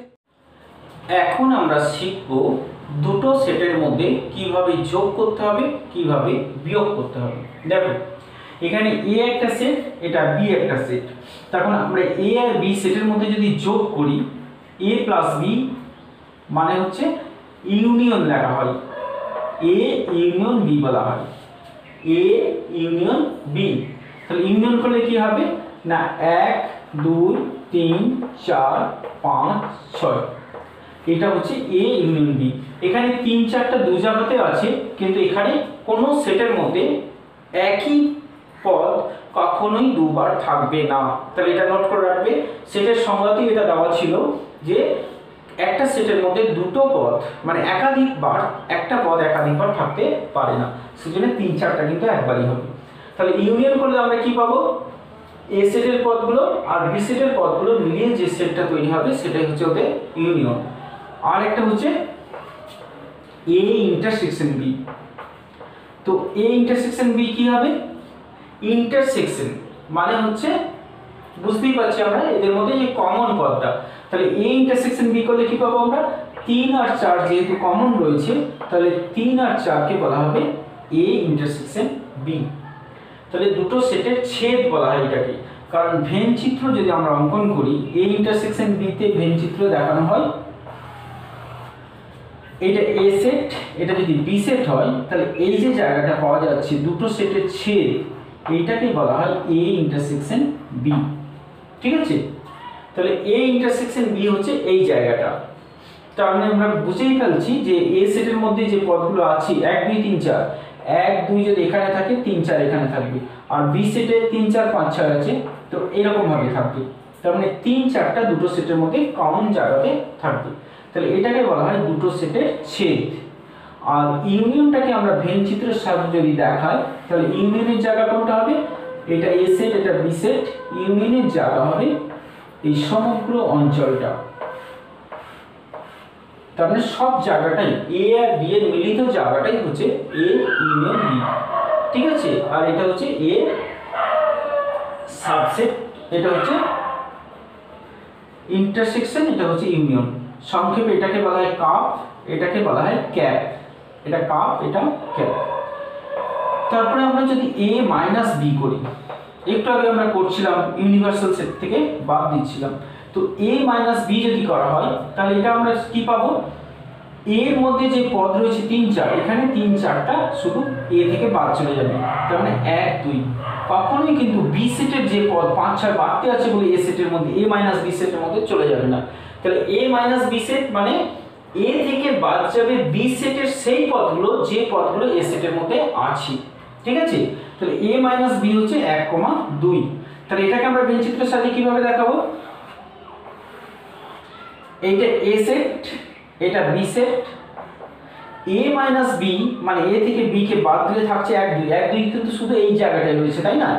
এখন আমরা শিখব দুটো সেটের মধ্যে কিভাবে যোগ করতে হবে, কিভাবে বিয়োগ করতে হবে। দেখো এখানে এ একটা সেট, এটা বি একটা সেট। তখন আমরা এ আর বি সেটের মধ্যে যদি যোগ করি, এ প্লাস বি মানে হচ্ছে ইউনিয়ন লেখা হয়, এ ইউনিয়ন বি বলা হয়, এ ইউনিয়ন বি। তাহলে ইউনিয়ন করলে কি হবে না 1 2 3 4 5 6, এটা হচ্ছে এ ইউনিয়ন বি। এখানে 3 4টা দু জায়গাতে আছে, কিন্তু এখানে কোনো সেটের মধ্যে একই পদ কখনোই দুবার থাকবে না। তাহলে এটা নোট করে রাখবে। সেটের সংজ্ঞাতেই এটা দেওয়া ছিল যে একটা সেটের মধ্যে দুটো পদ মানে একাধিকবার, একটা পদ একাধিকবার থাকতে পারে না, সেজন্য 3 4টা কিন্তু একবারই হবে। তাহলে ইউনিয়ন করলে আমরা কি পাবো, এ সেটের পদগুলো আর বি সেটের পদগুলো মিলিয়ে যে সেটটা তৈরি হবে সেটাই হচ্ছে ওদের ইউনিয়ন। আর একটা হচ্ছে এ ইন্টারসেকশন বি। তো এ ইন্টারসেকশন বি কি হবে, ইন্টারসেকশন মানে হচ্ছে বুঝতেই পারছি আমরা এদের মধ্যে যে কমন পদটা। তাহলে এ ইন্টারসেকশন বি করলে কি পাবো আমরা, 3 আর 4 যেহেতু কমন রয়েছে, তাহলে 3 আর 4 কে বলা হবে এ ইন্টারসেকশন বি। তাহলে দুটো সেটের ছেদ বলা হয় এটাকে, কারণ ভেন চিত্র যদি আমরা অঙ্কন করি, এ ইন্টারসেকশন বি তে ভেন চিত্র দেখানো হয়, এটা এ সেট, এটা যদি বি সেট হয়, তাহলে এই যে জায়গাটা পাওয়া যাচ্ছে দুটো সেটের ছেদ, এইটাকে বলা হয় এ ইন্টারসেকশন বি। ঠিক আছে, তাহলে এ ইন্টারসেকশন বি হচ্ছে এই জায়গাটা। তার মানে আমরা বুঝেই ফেলছি যে এ সেটের মধ্যে যে পদগুলো আছে 1 2 3 4, 1 2 যদি এখানে থাকে 3 4 এখানে থাকবে, আর বি সেটে 3 4 5 6 আছে, তো এরকম ভাবে থাকবে। তার মানে 3 4টা দুটো সেটের মধ্যে কমন জায়গাতে থাকবে। তাহলে এটাকে বলা হয় দুটো সেটের ছেদ। আর ইউনিয়নটাকে আমরা ভেন চিত্রের সাহায্যে যদি দেখাই, তাহলে ইউনিয়নের জায়গা কোনটা হবে, এটা এ সেট, এটা বি সেট, ইউনিয়নের জায়গা হবে এই সমগ্র অঞ্চলটা। তার মানে সব জায়গাটাই এ আর বি এর মিলিত জায়গাটাই হচ্ছে এ ইউনিয়ন বি। ঠিক আছে, আর এটা হচ্ছে এ সাবসেট, এটা হচ্ছে ইন্টারসেকশন, এটা হচ্ছে ইউনিয়ন। সংক্ষেপে এটাকে বলা হয় কাপ, এটাকে বলা হয় ক্যাপ। এটা কাপ, এটা ক্যাপ। তারপরে আমরা যদি a মাইনাস বি করি, একটু আগে আমরা করছিলাম ইউনিভার্সাল সেট থেকে বাদ দিচ্ছিলাম, তো a মাইনাস বি যদি করা হয়, তাহলে এটা আমরা কি পাবো, এর মধ্যে যে পদ রয়েছে 3 4, এখানে 3 4টা শুধু a থেকে বাদ চলে যাবে। তার মানে 1 2, কখনোই কিন্তু বি সেটের যে পদ 5 6 বাড়তে আছে বলে a সেটের মধ্যে, a মাইনাস বি সেটের মধ্যে চলে যাবে না। তাহলে a মাইনাস বি সেট মানে a থেকে বাদ যাবে বি সেটের সেই পদগুলো যে পদগুলো a সেটের মধ্যে আছে। ঠিক আছে, তাহলে a মাইনাস বি হচ্ছে 1 2। তাহলে এটাকে আমরা ভেন চিত্রের সাথে কিভাবে দেখাবো, এইটা a সেট, এটা b set, a minus b মানে a থেকে b কে বাদ দিলে থাকছে 1 2, 1 2 কিন্তু শুধু এই জায়গাটায় রয়েছে, তাই না?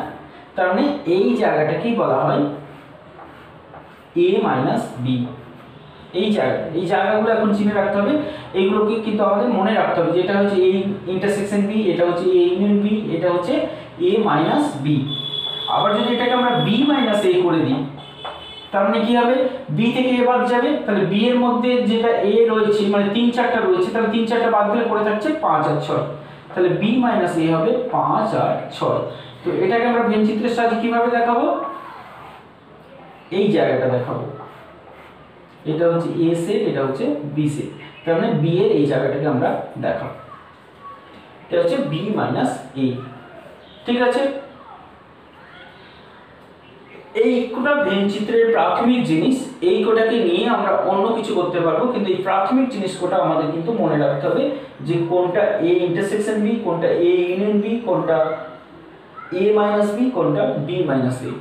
তার মানে এই জায়গাটাকেই বলা হয় a মাইনাস b। এই জায়গাগুলো এখন চিনে রাখতে হবে, এইগুলোকে কিন্তু আমাদের মনে রাখতে হবে যে এটা হচ্ছে a ইন্টারসেকশন b, এটা হচ্ছে a ইউনিয়ন b, এটা হচ্ছে a মাইনাস b। আবার যদি এটাকে আমরা b মাইনাস a করে দিই, তার মানে কি হবে, b থেকে a বাদ যাবে, তাহলে b এর মধ্যে যেটা a রয়েছে মানে 3 4টা রয়েছে, তাহলে 3 4টা বাদ দিলে পড়ে থাকছে 5 আর 6, তাহলে b মাইনাস a হবে 5 আর 6। তো এটাকে আমরা ভেন চিত্রের সাহায্যে কিভাবে দেখাবো, এই জায়গাটা দেখাবো, এটা হচ্ছে a সেট, এটা হচ্ছে b সেট, তার মানে b এর এই জায়গাটাকে আমরা দেখাবো, এটা হচ্ছে b মাইনাস a। ঠিক আছে, এই কোটা ভেন চিত্রের প্রাথমিক জিনিস, এই কোটাকে নিয়ে আমরা অন্য কিছু করতে পারবো, কিন্তু এই প্রাথমিক জিনিস কোটা আমাদের কিন্তু মনে রাখতে হবে যে কোনটা a ইন্টারসেকশন b, কোনটা a ইউনিয়ন b, কোনটা a মাইনাস b, কোনটা b মাইনাস a।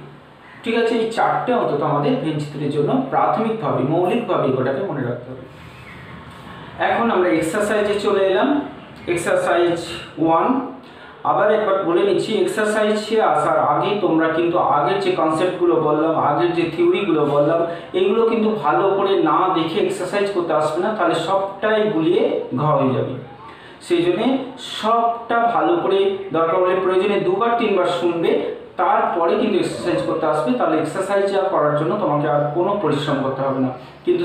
ঠিক আছে, এই চারটে অন্তত আমাদের ভেন চিত্রের জন্য প্রাথমিকভাবে মৌলিকভাবে কোটাকে মনে রাখতে হবে। এখন আমরা এক্সারসাইজে চলে এলাম, এক্সারসাইজ 1। আবার একবার বলে নিচ্ছি, এক্সারসাইজে আসার আগে তোমরা কিন্তু আগের যে কনসেপ্টগুলো বললাম, আগের যে থিওরিগুলো বললাম, এগুলো কিন্তু ভালো করে না দেখে এক্সারসাইজ করতে আসবে না, তাহলে সবটাই গুলিয়ে ঘ হয়ে যাবে। সেই জন্যে সবটা ভালো করে দরকার হলে প্রয়োজনে 2 বার 3 বার শুনবে, তারপরে কিন্তু এক্সারসাইজ করতে আসবে, তাহলে এক্সারসাইজ করার জন্য তোমাকে আর কোনো পরিশ্রম করতে হবে না। কিন্তু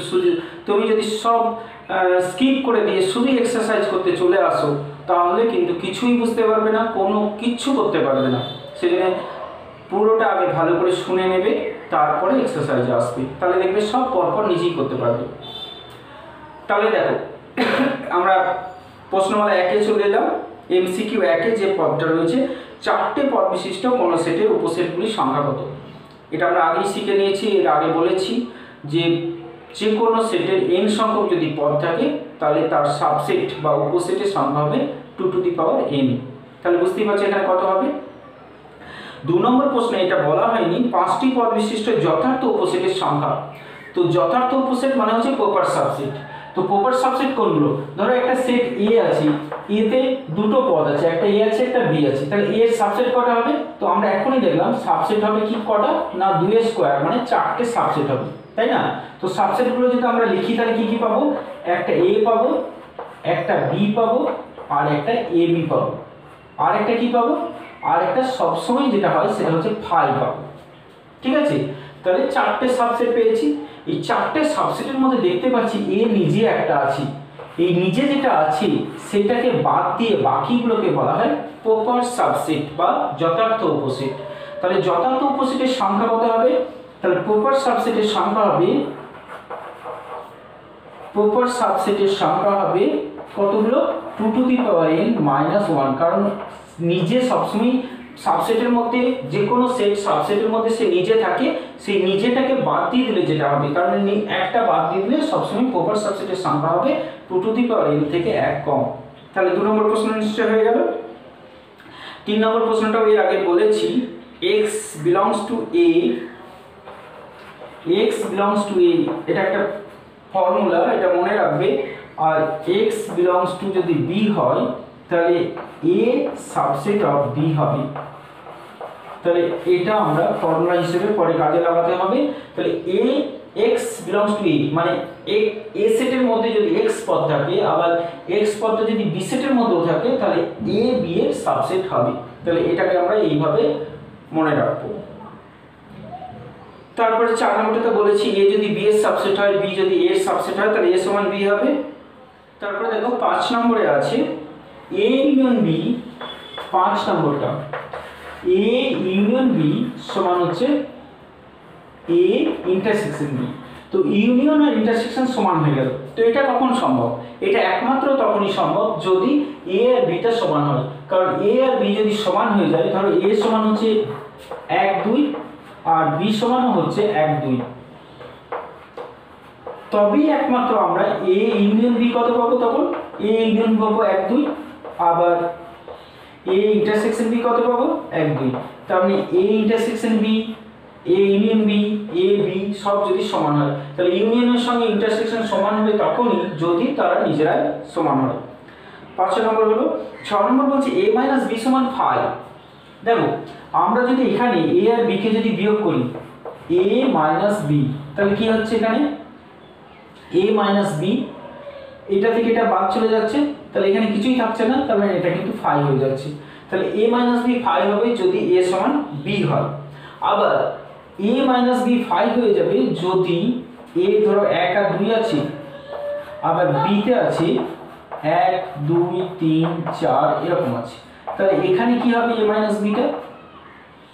তুমি যদি সব স্কিপ করে দিয়ে শুধু এক্সারসাইজ করতে চলে আসো, তাহলে কিন্তু কিছুই বুঝতে পারবে না, কোনো কিচ্ছু করতে পারবে না। সেজন্য পুরোটা আগে ভালো করে শুনে নেবে, তারপরে এক্সারসাইজে আসবে, তাহলে দেখবে সব পরপর নিজেই করতে পারবে। তাহলে দেখো আমরা প্রশ্নমালা 1-এ চলে এলাম। MCQ 1-এ যে পদটা রয়েছে, 4টে পদ বিশিষ্ট কোনো সেটের উপসেটগুলির সংখ্যা কত? এটা আমরা আগেই শিখে নিয়েছি, এর আগে বলেছি যে কোনো সেটের n সংখ্যক যদি পদ থাকে, তাহলে তার সাবসেট বা উপসেটের সংখ্যা হবে 2n। তাহলে বুঝতেই পারছি এখানে কত হবে। 2 নম্বর প্রশ্নে এটা বলা হয়নি 5টি পদ বিশিষ্ট যথার্থ উপসেটের সংখ্যা। তো যথার্থ উপসেট মানে হচ্ছে প্রপার সাবসেট। তো প্রপার সাবসেট কোনগুলো? ধরো একটা সেট এ আছে, এতে দুটো পদ আছে, একটা এ আছে একটা বি আছে, তাহলে এ এর সাবসেট কটা হবে? তো আমরা এখনই দেখলাম সাবসেট হবে কি কটা না 2 মানে 4টে সাবসেট হবে, তাই না? তো সাবসেটগুলো যদি আমরা লিখি তাহলে কি কি পাবো? একটা এ পাবো, একটা বি পাবো, আর একটা এ বি পাবো, আর একটা কি পাবো? আর একটা সবসময় যেটা হয় সেটা হচ্ছে ফাই পাবো। ঠিক আছে, তাহলে 4টে সাবসেট পেয়েছি। এই 4টে সাবসেটের মধ্যে দেখতে পাচ্ছি এ নিজে একটা আছে, এই নিজে যেটা আছে সেটাকে বাদ দিয়ে বাকিগুলোকে বলা হয় প্রপার সাবসেট বা যথার্থ উপসেট। তাহলে যথার্থ উপসেটের সংখ্যা কত হবে? তাহলে প্রপার সাবসেটের সংখ্যা হবে কতগুলো? 2n-1, কারণ নিজে সবসময় সাবসেটের মধ্যে যে কোনো সেট সাবসেটের মধ্যে সে নিজে থাকে, সেই নিজেটাকে বাদ দিয়ে দিলে যেটা হবে, কারণ একটা বাদ দিয়ে দিলে সবসময় প্রপার সাবসেটের সংখ্যা হবে 2n থেকে 1 কম। তাহলে 2 নম্বর প্রশ্ন নিশ্চয় হয়ে গেল। 3 নম্বর প্রশ্নটাও এর আগে বলেছি, x belongs to a, এটা একটা ফর্মুলা, এটা মনে রাখবে। আর x belongs to যদি b হয়, তাহলে a সাবসেট অফ b হবে। তাহলে এটা আমরা ফর্মুলা হিসেবে পরে কাজে লাগাতে হবে। তাহলে a x belongs to a মানে a সেটের মধ্যে যদি x পদ থাকে, আবার x পদটা যদি b সেটের মধ্যেও থাকে, তাহলে a b এর সাবসেট হবে। তাহলে এটাকে আমরা এইভাবে মনে রাখবো। তারপরে 4 নম্বরটাতে বলেছি a যদি b এর সাবসেট হয়, b যদি a এর সাবসেট হয়, তাহলে a সমান b হবে। তারপরে দেখো 5 নম্বরে আছে a ইউনিয়ন b। 5 নম্বরটা a ইউনিয়ন b সমান হচ্ছে a ইন্টারসেকশন b। তো ইউনিয়ন আর ইন্টারসেকশন সমান হয়ে গেল। তো এটা কখন সম্ভব? এটা একমাত্র তখনই সম্ভব যদি a আর b টা সমান হয়। কারণ a আর b যদি সমান হয়ে যায়, ধরো a সমান হচ্ছে 1 2 আর b সমান হচ্ছে 1 2, তবেই একমাত্র আমরা a ইউনিয়ন b কত পাবো? তখন a ইউনিয়ন পাবো 1 2, আবার a ইন্টারসেকশন b কত পাবো? 1 2। তার মানে a intersection b, a union b, a b সব যদি সমান হয়, তাহলে ইউনিয়নের সঙ্গে ইন্টারসেকশন সমান হবে তখনই যদি তারা নিজেরাই সমান হয়। 5 নম্বর হলো। 6 নম্বর বলছে a - b সমান 5। দেখো আমরা যদি এখানে a আর b কে যদি বিয়োগ করি, a - b, তাহলে কি হচ্ছে এখানে? a - b, এটা থেকে এটা বাদ চলে যাচ্ছে, তাহলে এখানে কিছুই থাকছে না, তাহলে এটা কিন্তু 5 হয়ে যাচ্ছে। তাহলে a - b 5 হবে যদি a সমান b হয়। আবার a - b 5 হয়ে যাবে যদি a ধরো 1 আর 2 আছে, আবার b তে আছে 1 2 3 4 এরকম আছে। তাহলে এখানে কি হবে? a - b টা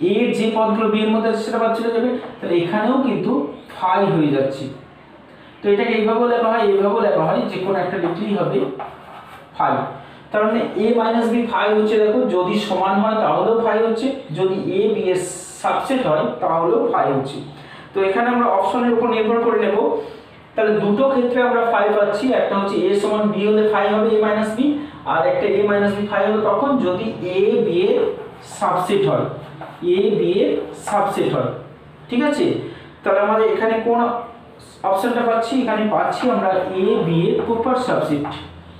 a এর যে পদগুলো b এর মধ্যে আছে সেটা বাদ চলে যাবে, তাহলে এখানেও কিন্তু 5 হয়ে যাচ্ছে। তো এটাকে এইভাবেও লেখা হয়, এইভাবেও লেখা হয়, যে কোনো একটা লিখলেই হবে 5। তার মানে a - b 5 হচ্ছে, দেখো যদি সমান হয় তাহলেও 5 হচ্ছে, যদি a b এর সাবসেট হয় তাহলেও 5 হচ্ছে। তো এখানে আমরা অপশনের উপর নির্ভর করে নেব। তাহলে দুটো ক্ষেত্রে আমরা 5 পাচ্ছি, একটা হচ্ছে a সমান b হলে 5 হবে a - b, আর একটা a - b 5 হবে তখন যদি a b এর সাবসেট হয়, a b এর সাবসেট হয়। ঠিক আছে, তাহলে আমাদের এখানে কোন অপশনটা পাচ্ছি? এখানে পাচ্ছি আমরা a b এর প্রপার সাবসেট,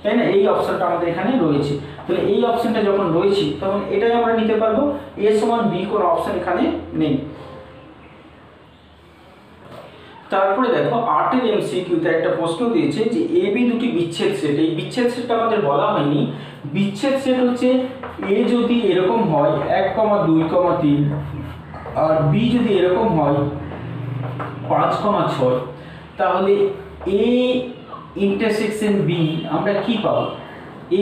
তাই না? এই অপশনটা আমাদের এখানে রয়েছে। তাহলে এই অপশনটা যখন রয়েছে তখন এটাই আমরা নিতে পারবো। a সমান b কোন অপশন এখানে নেই। তারপরে দেখো 8 এর এমসিকিউতে একটা প্রশ্ন দিয়েছে যে a b দুটি বিচ্ছেদ সেট। এই বিচ্ছেদ সেটটা আমাদের বলা হয়নি। বিচ্ছেদ সেট হচ্ছে a যদি এরকম হয় 1 2 3 আর বি যদি এরকম হয় 5,6, তাহলে এ ইন্টারসেকশন বি আমরা কি পাবো?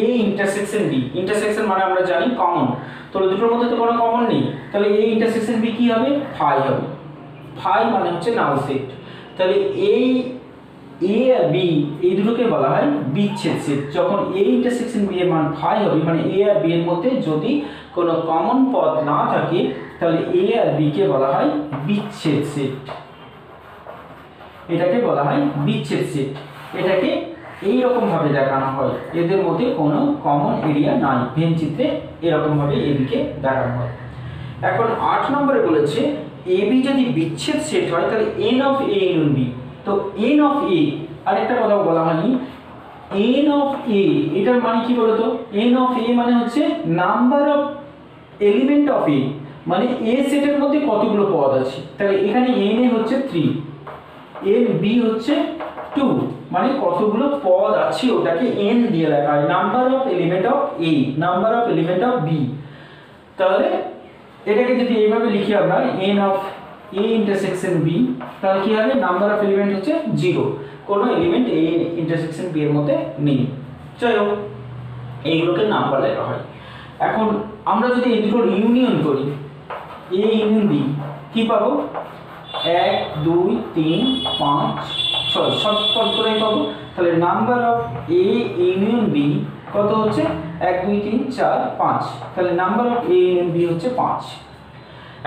এ ইন্টারসেকশন বি, ইন্টারসেকশন মানে আমরা জানি কমন, তাহলে দুটোর মধ্যে তো কোনো কমন নেই, তাহলে এ ইন্টারসেকশন বি কি হবে? ফাই হবে। ফাই মানে হচ্ছে নাল সেট। তাহলে এই এ আর বি এই দুটোকে বলা হয় বিচ্ছেদ সেট। যখন এ ইন্টারসেকশন বি এর মান ফাই হবে, মানে এ আর বি এর মধ্যে যদি কোনো কমন পদ না থাকে, তাহলে এ আর বি কে বলা হয় বিচ্ছেদ সেট। এটাকে বলা হয় বিচ্ছেদ সেট। এটাকে এইরকম ভাবে দেখানো হয়, এদের মধ্যে কোনো কমন এরিয়া নাই। ভেন চিত্রে এরকম ভাবে এবিকে দেখানো হয়। এখন 8 নম্বরে বলেছে এ বি যদি বিচ্ছেদ সেট হয় তাহলে n of A union B. তো এন অফ এ, আরেকটা কথা বলা হয়নি, এন অফ এ এটার মানে কি বলতো? এন অফ এ মানে হচ্ছে নাম্বার অফ এলিমেন্ট অফ এ, মানে এ সেটের মধ্যে কতগুলো পদ আছে। তাহলে এখানে এন এ হচ্ছে 3, এন বি হচ্ছে 2, মানে কতগুলো পদ আছে ওটাকে এন দিয়ে লেখা হয়। Number of element of A, number of element of B. তাহলে এটাকে যদি এইভাবে লিখি আমরা n of A intersection B, তাহলে কি হবে? নাম্বার অফ এলিমেন্ট হচ্ছে 0, কোনো এলিমেন্ট এ ইন্টারসেকশন বি এর মধ্যে নেই। যাই হোক, এইগুলোকে নাম্বার লেখা হয়। এখন আমরা যদি এই দুটোর ইউনিয়ন করি, এ ইউনিয়ন বি, কি পাবো? 1 2 3 5 6 সব পদ করে পাবো। তাহলে number of A union B কত হচ্ছে? 1 2 3 4 5। তাহলে number of A union B হচ্ছে 5।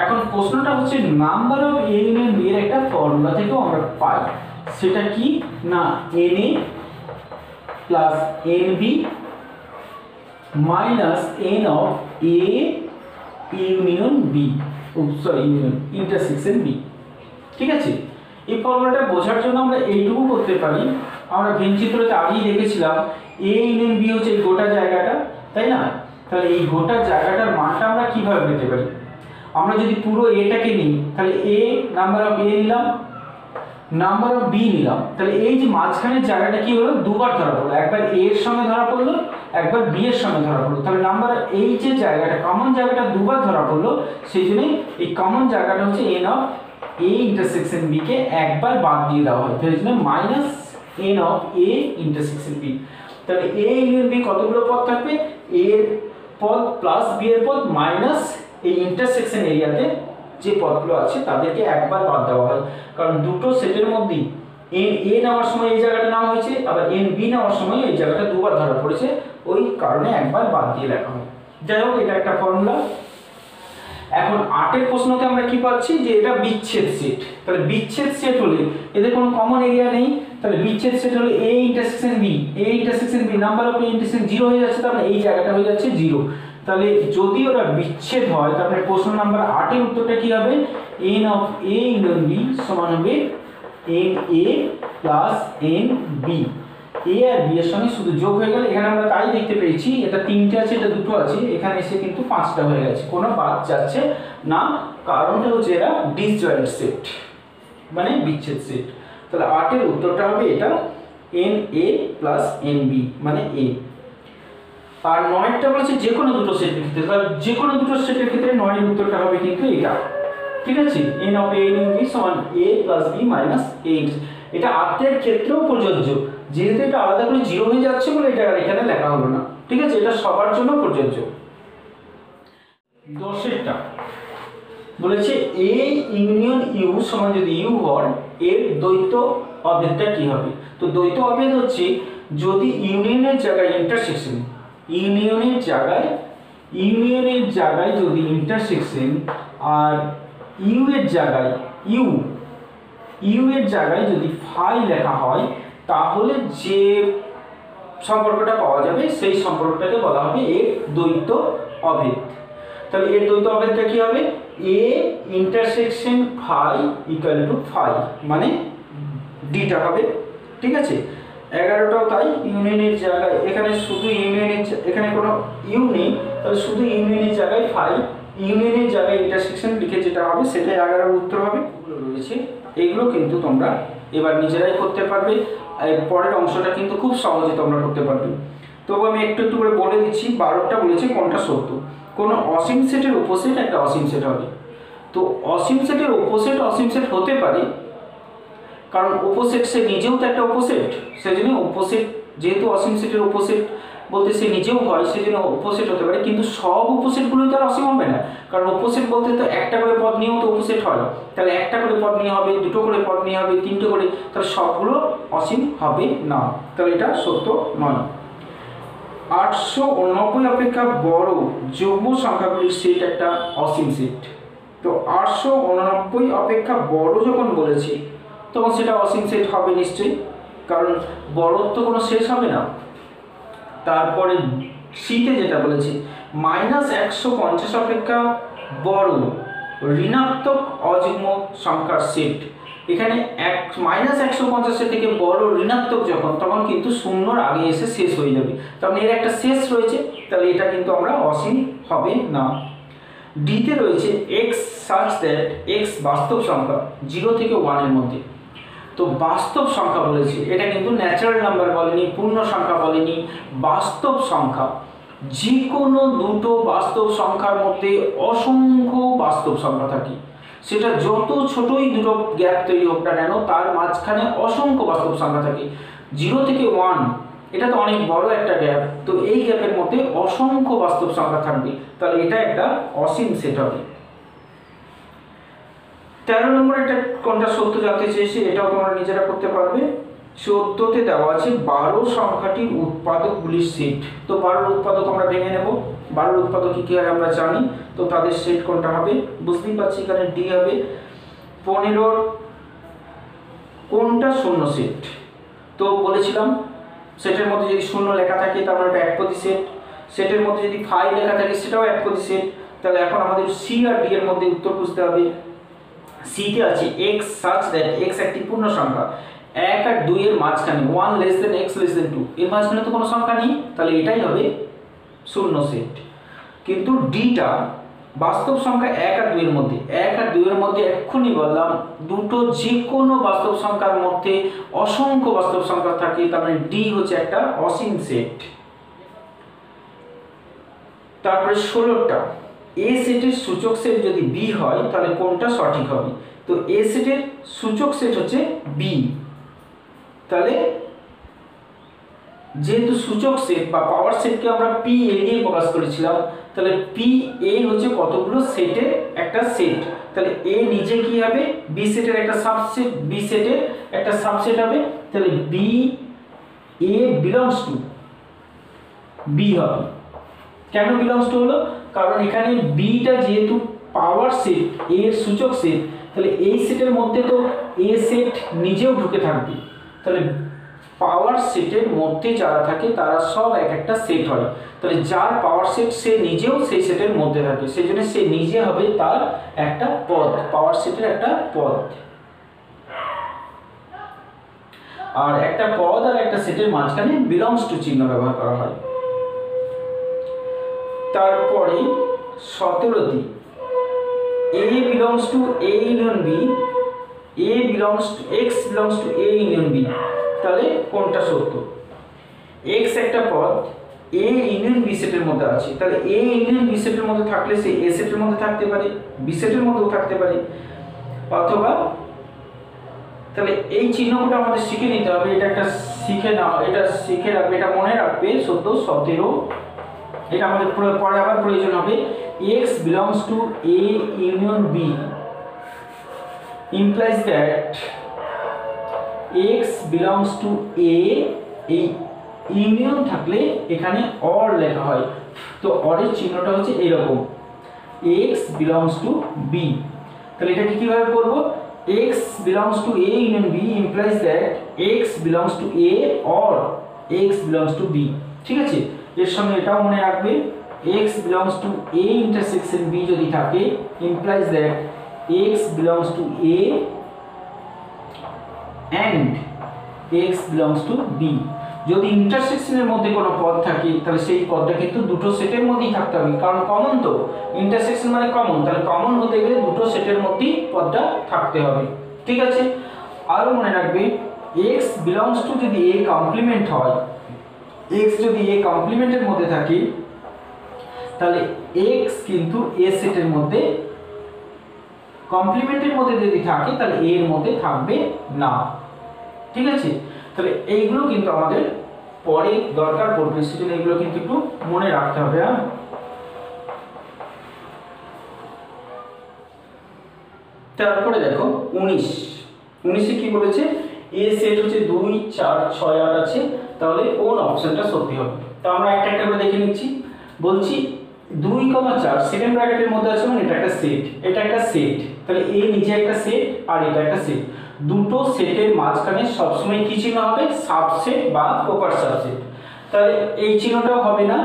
এখন প্রশ্নটা হচ্ছে number of A union B এর একটা ফর্মুলা থেকেও আমরা পাই, সেটা কি না n A plus n B minus n of A union B, sorry union intersection B. ঠিক আছে, এই ফর্মুলাটা বোঝার জন্য আমরা এইটুকু করতে পারি। আমরা ভেন চিত্রতে আগেই দেখেছিলাম এ ইউনিয়ন বি হচ্ছে এই গোটা জায়গাটা, তাই না? তাহলে এই গোটা জায়গাটার মানটা আমরা কিভাবে পেতে পারি? আমরা যদি পুরো এটাকে নিই, তাহলে এ নাম্বার অফ এ নিলাম, নাম্বার অফ বি নিলাম, তাহলে এই যে মাঝখানের জায়গাটা কি হলো? দুবার ধরা পড়লো, একবার এ এর সঙ্গে ধরা পড়লো, একবার বি এর সঙ্গে ধরা পড়লো। তাহলে নাম্বার এই যে জায়গাটা কমন জায়গাটা দুবার ধরা পড়লো, সেই জন্যই এই কমন জায়গাটা হচ্ছে n of A intersection B কে একবার বাদ দিয়ে দেওয়া হয়, সেই জন্য minus n of A intersection B. তাহলে এ ইউনিয়ন বি কতগুলো পদ থাকবে? এ এর পদ প্লাস বি এর পদ মাইনাস এই ইন্টারসেকশন এরিয়াতে যে পদগুলো আছে তাদেরকে একবার বাদ দেওয়া হয়, কারণ দুটো সেটের মধ্যেই এন এ নেওয়ার সময় এই জায়গাটা নেওয়া হয়েছে, আবার এন বি নেওয়ার সময় এই জায়গাটা দুবার ধরা পড়েছে, ওই কারণে একবার বাদ দিয়ে লেখা হয়। যাই হোক, এটা একটা ফর্মুলা। এখন 8 প্রশ্নতে আমরা কি পাচ্ছি? যে এটা বিচ্ছেদ সেট। তাহলে বিচ্ছেদ সেট হলে এদের কোনো কমন এরিয়া নেই, তাহলে বিচ্ছেদ সেট হলে A intersection B, A intersection B number of A intersection 0 হয়ে যাচ্ছে, তাহলে এই জায়গাটা হয়ে যাচ্ছে 0। তাহলে যদি ওরা বিচ্ছেদ হয়, তাহলে প্রশ্ন নাম্বার 8 এর উত্তরটা কি হবে? N of A union B সমান হবে n A plus n B. A আর বি এর সঙ্গে শুধু যোগ হয়ে গেল, এখানে আমরা তাই দেখতে পেয়েছি, এটা 3টে আছে, এটা 2টো আছে, এখানে এসে কিন্তু 5টা হয়ে গেছে, কোনো বাদ যাচ্ছে না, কারণটা হচ্ছে এরা ডিসজয়েন্ট সেট, মানে বিচ্ছেদ সেট। তাহলে 8 এর উত্তরটা হবে এটা n A plus n B মানে এ। আর 9টা বলেছে যে কোনো দুটো সেটের ক্ষেত্রে, তাহলে যে কোনো দুটো সেটের ক্ষেত্রে 9 এর উত্তরটা হবে কিন্তু এটা। ঠিক আছে, n of A union B সমান A plus B minus A. এটা 8 এর ক্ষেত্রেও প্রযোজ্য, যেহেতু এটা আলাদা করে 0 হয়ে যাচ্ছে বলে এটা এখানে লেখা হলো না। ঠিক আছে, এটা সবার জন্য প্রযোজ্য। 10এরটা বলেছে এ ইউনিয়ন ইউ সমান যদি ইউ হয়, এর দ্বৈত অভেদটা কি হবে? তো দ্বৈত অভেদ হচ্ছে যদি ইউনিয়নের জায়গায় ইন্টারসেকশন, ইউনিয়নের জায়গায় যদি ইন্টারসেকশন আর ইউ এর জায়গায় যদি ফাই লেখা হয়, তাহলে যে সম্পর্কটা পাওয়া যাবে সেই সম্পর্কটাকে বলা হবে এর দ্বৈত অভেদ। তাহলে এর দ্বৈত অভেদটা কি হবে? A intersection phi equal to phi, মানে ডিটা হবে। ঠিক আছে, 11টাও তাই, ইউনিয়নের জায়গায় এখানে শুধু ইউনিয়নের, এখানে কোনো ইউ নেই, তাহলে শুধু ইউনিয়নের জায়গায় ফাই, ইউনিয়নের জায়গায় ইন্টারসেকশন লিখে যেটা হবে সেটাই 11 উত্তর হবে। রয়েছে এইগুলো কিন্তু তোমরা এবার নিজেরাই করতে পারবে, পরের অংশটা কিন্তু খুব সহজে তোমরা করতে পারবে। তবু আমি একটু একটু করে বলে দিচ্ছি। 12টা বলেছে কোনটা সত্য। কোনো অসীম সেটের উপসেট একটা অসীম সেট হবে। তো অসীম সেটের অপোজিট অসীম সেট হতে পারে, কারণ অপোজিট সে নিজেও তো একটা অপোজিট, সেজন্য অপোজিট যেহেতু অসীম সেটের অপোজিট বলতে সে নিজেও হয়, সেজন্য অপোজিট হতে পারে। কিন্তু সব অপোজিটগুলোই তো আর অসীম হবে না, কারণ অপোজিট বলতে তো একটা করে পদ নিয়েও তো অপোজিট হয়। তাহলে একটা করে পদ নিয়ে হবে, দুটো করে পদ নিয়ে হবে, তিনটে করে, তাহলে সবগুলো অসীম হবে না, তাহলে এটা সত্য নয়। 889 অপেক্ষা বড় যৌগ সংখ্যাগুলির সেট একটা অসীম সেট। তো 889 অপেক্ষা বড় যখন বলেছি তখন সেটা অসীম সেট হবে নিশ্চয়ই, কারণ বড়র তো কোনো শেষ হবে না। তারপরে সিতে যেটা বলেছি -150 অপেক্ষা বড় ঋণাত্মক অযুগ্ম সংখ্যার সেট। এখানে -150 থেকে বড় ঋণাত্মক যখন, তখন কিন্তু শূন্যর আগে এসে শেষ হয়ে যাবে, তখন এর একটা শেষ রয়েছে, তাহলে এটা কিন্তু আমরা অসীম হবে না। ডিতে রয়েছে x such that x বাস্তব সংখ্যা 0 থেকে 1 এর মধ্যে। তো বাস্তব সংখ্যা বলেছে, এটা কিন্তু ন্যাচারাল নাম্বার বলেনি, পূর্ণ সংখ্যা বলেনি, বাস্তব সংখ্যা। যে কোনো দুটো বাস্তব সংখ্যার মধ্যে অসংখ্য বাস্তব সংখ্যা থাকে, সেটা যত ছোটই দুটো গ্যাপ তৈরি হোক না কেন, তার মাঝখানে অসংখ্য বাস্তব সংখ্যা থাকে। 0 থেকে 1 এটা তো অনেক বড় একটা গ্যাপ, তো এই গ্যাপের মধ্যে অসংখ্য বাস্তব সংখ্যা থাকবে, তাহলে এটা একটা অসীম সেট হবে। 13 নম্বর এটা কোনটা সত্য জানতে চেয়েছি, এটাও তোমরা নিজেরা করতে পারবে। 14তে দেওয়া আছে 12 সংখ্যাটির উৎপাদকগুলির সেট। তো 12 উৎপাদক আমরা ভেঙে নেব। 12 উৎপাদক কি হয় আমরা জানি, তো তাদের সেট কোনটা হবে বুঝতেই পারছি, এখানে ডি হবে। 15 কোনটা শূন্য সেট, তো বলেছিলাম সেটের মধ্যে যদি শূন্য লেখা থাকে তাহলে এটা একপদী সেট, সেটের মধ্যে যদি 5 লেখা থাকে সেটাও একপদী সেট। তাহলে এখন আমাদের সি আর ডি এর মধ্যে উত্তর খুঁজতে হবে। সিতে আছে x such that x একটি পূর্ণ সংখ্যা, 1 আর 2 এর মাঝখানে 1 less than x less than 2 এর মাঝখানে তো কোনো সংখ্যা নেই, তাহলে এটাই হবে শূন্য সেট। কিন্তু ডিটা বাস্তব সংখ্যা 1 আর 2 এর মধ্যে, 1 আর 2 এর মধ্যে এক্ষুনি বললাম দুটো যে কোনো বাস্তব সংখ্যার মধ্যে অসংখ্য বাস্তব সংখ্যা থাকে, তার মানে ডি হচ্ছে একটা অসীম সেট। তারপরে 16টা এ সেটের সূচক সেট যদি বি হয় তাহলে কোনটা সঠিক হবে। তো এ সেটের সূচক সেট হচ্ছে বি, তাহলে যেহেতু সূচক সেট বা পাওয়ার সেটকে আমরা পি এ দিয়ে প্রকাশ করেছিলাম, তাহলে পি এ হচ্ছে কতগুলো সেটের একটা সেট, তাহলে এ নিজে কি হবে বি সেটের একটা সাবসেট, বি সেটের একটা সাবসেট হবে, তাহলে B A belongs to B হবে। কেন বিলংস টু হলো, কারণ এখানে বিটা যেহেতু পাওয়ার সেট এর সূচক সেট, তাহলে এই সেটের মধ্যে তো এ সেট নিজেও ঢুকে থাকবে, তাহলে পাওয়ার সেটের মধ্যে যারা থাকে তারা সব এক একটা সেট হয়, তাহলে যার পাওয়ার সেট সে নিজেও সেই সেটের মধ্যে থাকে, সেই জন্য সে নিজে হবে তার একটা পদ, পাওয়ার সেটের একটা পদ। আর একটা পদ আর একটা সেটের মাঝখানে বিলংস টু চিহ্ন ব্যবহার করা হয়। তারপরে 17টি a belongs to a union b, a belongs to x belongs to a union b, তাহলে কোনটা সত্য। x একটা পদ a ইউনিয়ন b সেটের মধ্যে আছে, তাহলে a ইউনিয়ন b সেটের মধ্যে থাকলে সে a সেটের মধ্যে থাকতে পারে, b সেটের মধ্যেও থাকতে পারে, অথবা তাহলে এই চিহ্নটা আমাদের শিখে নিতে হবে, এটা একটা শিখে নাও, এটা শিখে রাখবে, এটা মনে রাখবে। 17 এটা আমাদের পরে আবার প্রয়োজন হবে। x belongs to a union b implies that x belongs to a, এই ইউনিয়ন থাকলে এখানে অর লেখা হয়, তো অরের চিহ্নটা হচ্ছে এরকম x belongs to b, তাহলে এটাকে কিভাবে করব, x belongs to a union b implies that x belongs to a or x belongs to b, ঠিক আছে। এর সঙ্গে এটাও মনে রাখবে x belongs to a intersection b যদি থাকে implies that x belongs to a and x belongs to b। যদি ইন্টারসেকশনের মধ্যে কোনো পদ থাকে তাহলে সেই পদটা কিন্তু দুটো সেটের মধ্যেই থাকতে হবে, কারণ কমন তো, ইন্টারসেকশন মানে কমন, তাহলে কমন হতে গেলে দুটো সেটের মধ্যেই পদটা থাকতে হবে, ঠিক আছে। আরও মনে রাখবে x belongs to যদি a কমপ্লিমেন্ট হয়, x যদি a কমপ্লিমেন্টের মধ্যে থাকে তাহলে x কিন্তু a সেটের মধ্যে কমপ্লিমেন্টের মধ্যে যদি থাকে তাহলে এর মধ্যে থাকবে না। ঠিক আছে, তাহলে এইগুলো কিন্তু আমাদের পরে দরকার পড়বে, সেজন্য এইগুলো কিন্তু একটু মনে রাখতে হবে। হ্যাঁ, তারপরে দেখো 19 কি বলেছে, এ সেট হচ্ছে 2 4 6 8 আছে, তাহলে কোন অপশনটা সত্যি হবে। তো আমরা একটা একটা করে দেখে নিচ্ছি। বলছি 2, 4 সেকেন্ড ব্র্যাকেটের মধ্যে আছে, মানে এটা একটা সেট, এটা একটা সেট, তাহলে এ নিচে একটা সেট আর এটা একটা সেট। দুটো সেটের মাঝখানে সবসময় কি চিহ্ন হবে, সাবসেট বা প্রপার সাবসেট। তাহলে এই চিহ্নটাও হবে না,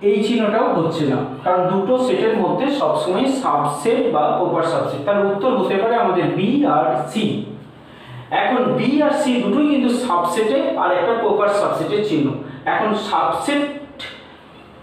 এই চিহ্নটাও হচ্ছে না, কারণ দুটো সেটের মধ্যে সবসময় সাবসেট বা প্রপার সাবসেট। তার উত্তর হতে পারে আমাদের বি আর সি। এখন বি আর সি দুটোই কিন্তু সাবসেটে আর একটা প্রপার সাবসেটের চিহ্ন। এখন সাবসেট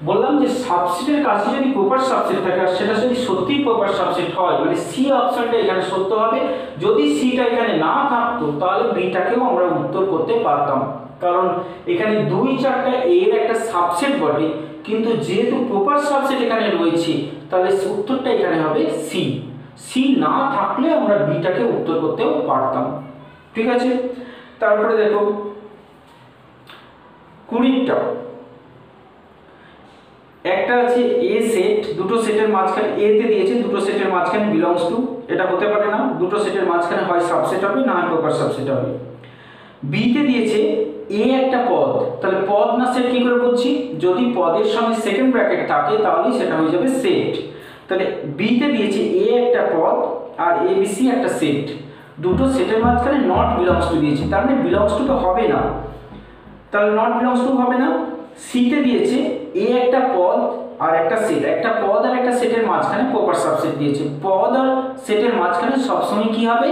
বললাম যে সাবসেটের কাছে যদি প্রপার সাবসেট থাকে আর সেটা যদি সত্যিই প্রপার সাবসেট হয়, মানে সি অপশনটা এখানে সত্য হবে। যদি সিটা এখানে না থাকতো তাহলে বিটাকেও আমরা উত্তর করতে পারতাম, কারণ এখানে 2 4টা এর একটা সাবসেট বটে, কিন্তু যেহেতু প্রপার সাবসেট এখানে রয়েছে তাহলে উত্তরটা এখানে হবে সি। সি না থাকলে আমরা বিটাকে উত্তর করতেও পারতাম। ঠিক আছে, তারপরে দেখো 20টা একটা আছে এ সেট, দুটো সেটের মাঝখানে এ তে দিয়েছে দুটো সেটের মাঝখানে বিলংস টু, এটা হতে পারে না, দুটো সেটের মাঝখানে হয় সাবসেট হবে না হয় প্রপার সাবসেট হবে। বি তে দিয়েছে এ একটা পদ, তাহলে পদ না সেট কি করে বুঝছি, যদি পদের সঙ্গে সেকেন্ড ব্র্যাকেট থাকে তাহলে সেটা হয়ে যাবে সেট। তাহলে বি তে দিয়েছে এ একটা পদ আর এ বি সি একটা সেট, দুটো সেটের মাঝখানে নট বিলংস টু দিয়েছে, তার মানে বিলংস টু তো হবে না, তাহলে নট বিলংস টু হবে না। সি তে দিয়েছে এ একটা পদ আর একটা সেট, একটা পদ আর একটা সেটের মাঝখানে প্রপার সাবসেট দিয়েছে, পদ আর সেটের মাঝখানে সবসময় কি হবে,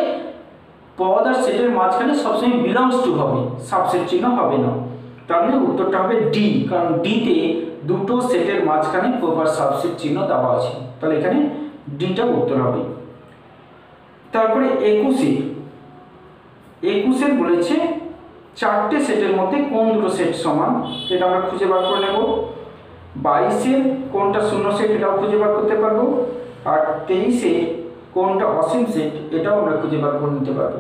পদ আর সেটের মাঝখানে সবসময় বিলংস টু হবে, সাবসেট চিহ্ন হবে না। তার মানে উত্তরটা হবে ডি, কারণ ডি তে দুটো সেটের মাঝখানে প্রপার সাবসেট চিহ্ন দেওয়া আছে, তাহলে এখানে ডিটা উত্তর হবে। তারপরে 21 বলেছে 4টে সেটের মধ্যে কোন দুটো সেট সমান, এটা আমরা খুঁজে বার করে নেব। 22 কোনটা শূন্য সেট এটাও খুঁজে বার করতে পারবো, আর 23 কোনটা অসীম সেট এটাও আমরা খুঁজে বার করে নিতে পারবো।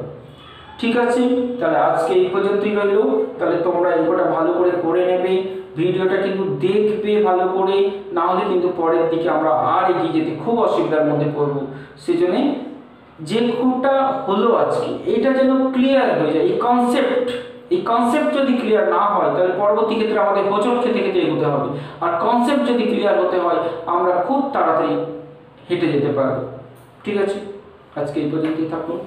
ঠিক আছে, তাহলে আজকে এই পর্যন্তই রইল। তাহলে তোমরা এগুলোটা ভালো করে নেবে, ভিডিওটা কিন্তু দেখবে ভালো করে, না হলে কিন্তু পরের দিকে আমরা আর এগিয়ে যেতে খুব অসুবিধার মধ্যে পড়বো। সেজন্য যে কোনটা হলো আজকে এটা যেন ক্লিয়ার হয়ে যায়, এই কনসেপ্ট যদি ক্লিয়ার না হয় তাহলে পরবর্তী ক্ষেত্রে আমাদের হোঁচট খেতে খেতে এগোতে হবে, আর কনসেপ্ট যদি ক্লিয়ার হতে হয় আমরা খুব তাড়াতাড়ি হেঁটে যেতে পারবো। ঠিক আছে, আজকে এই পর্যন্তই থাকুন।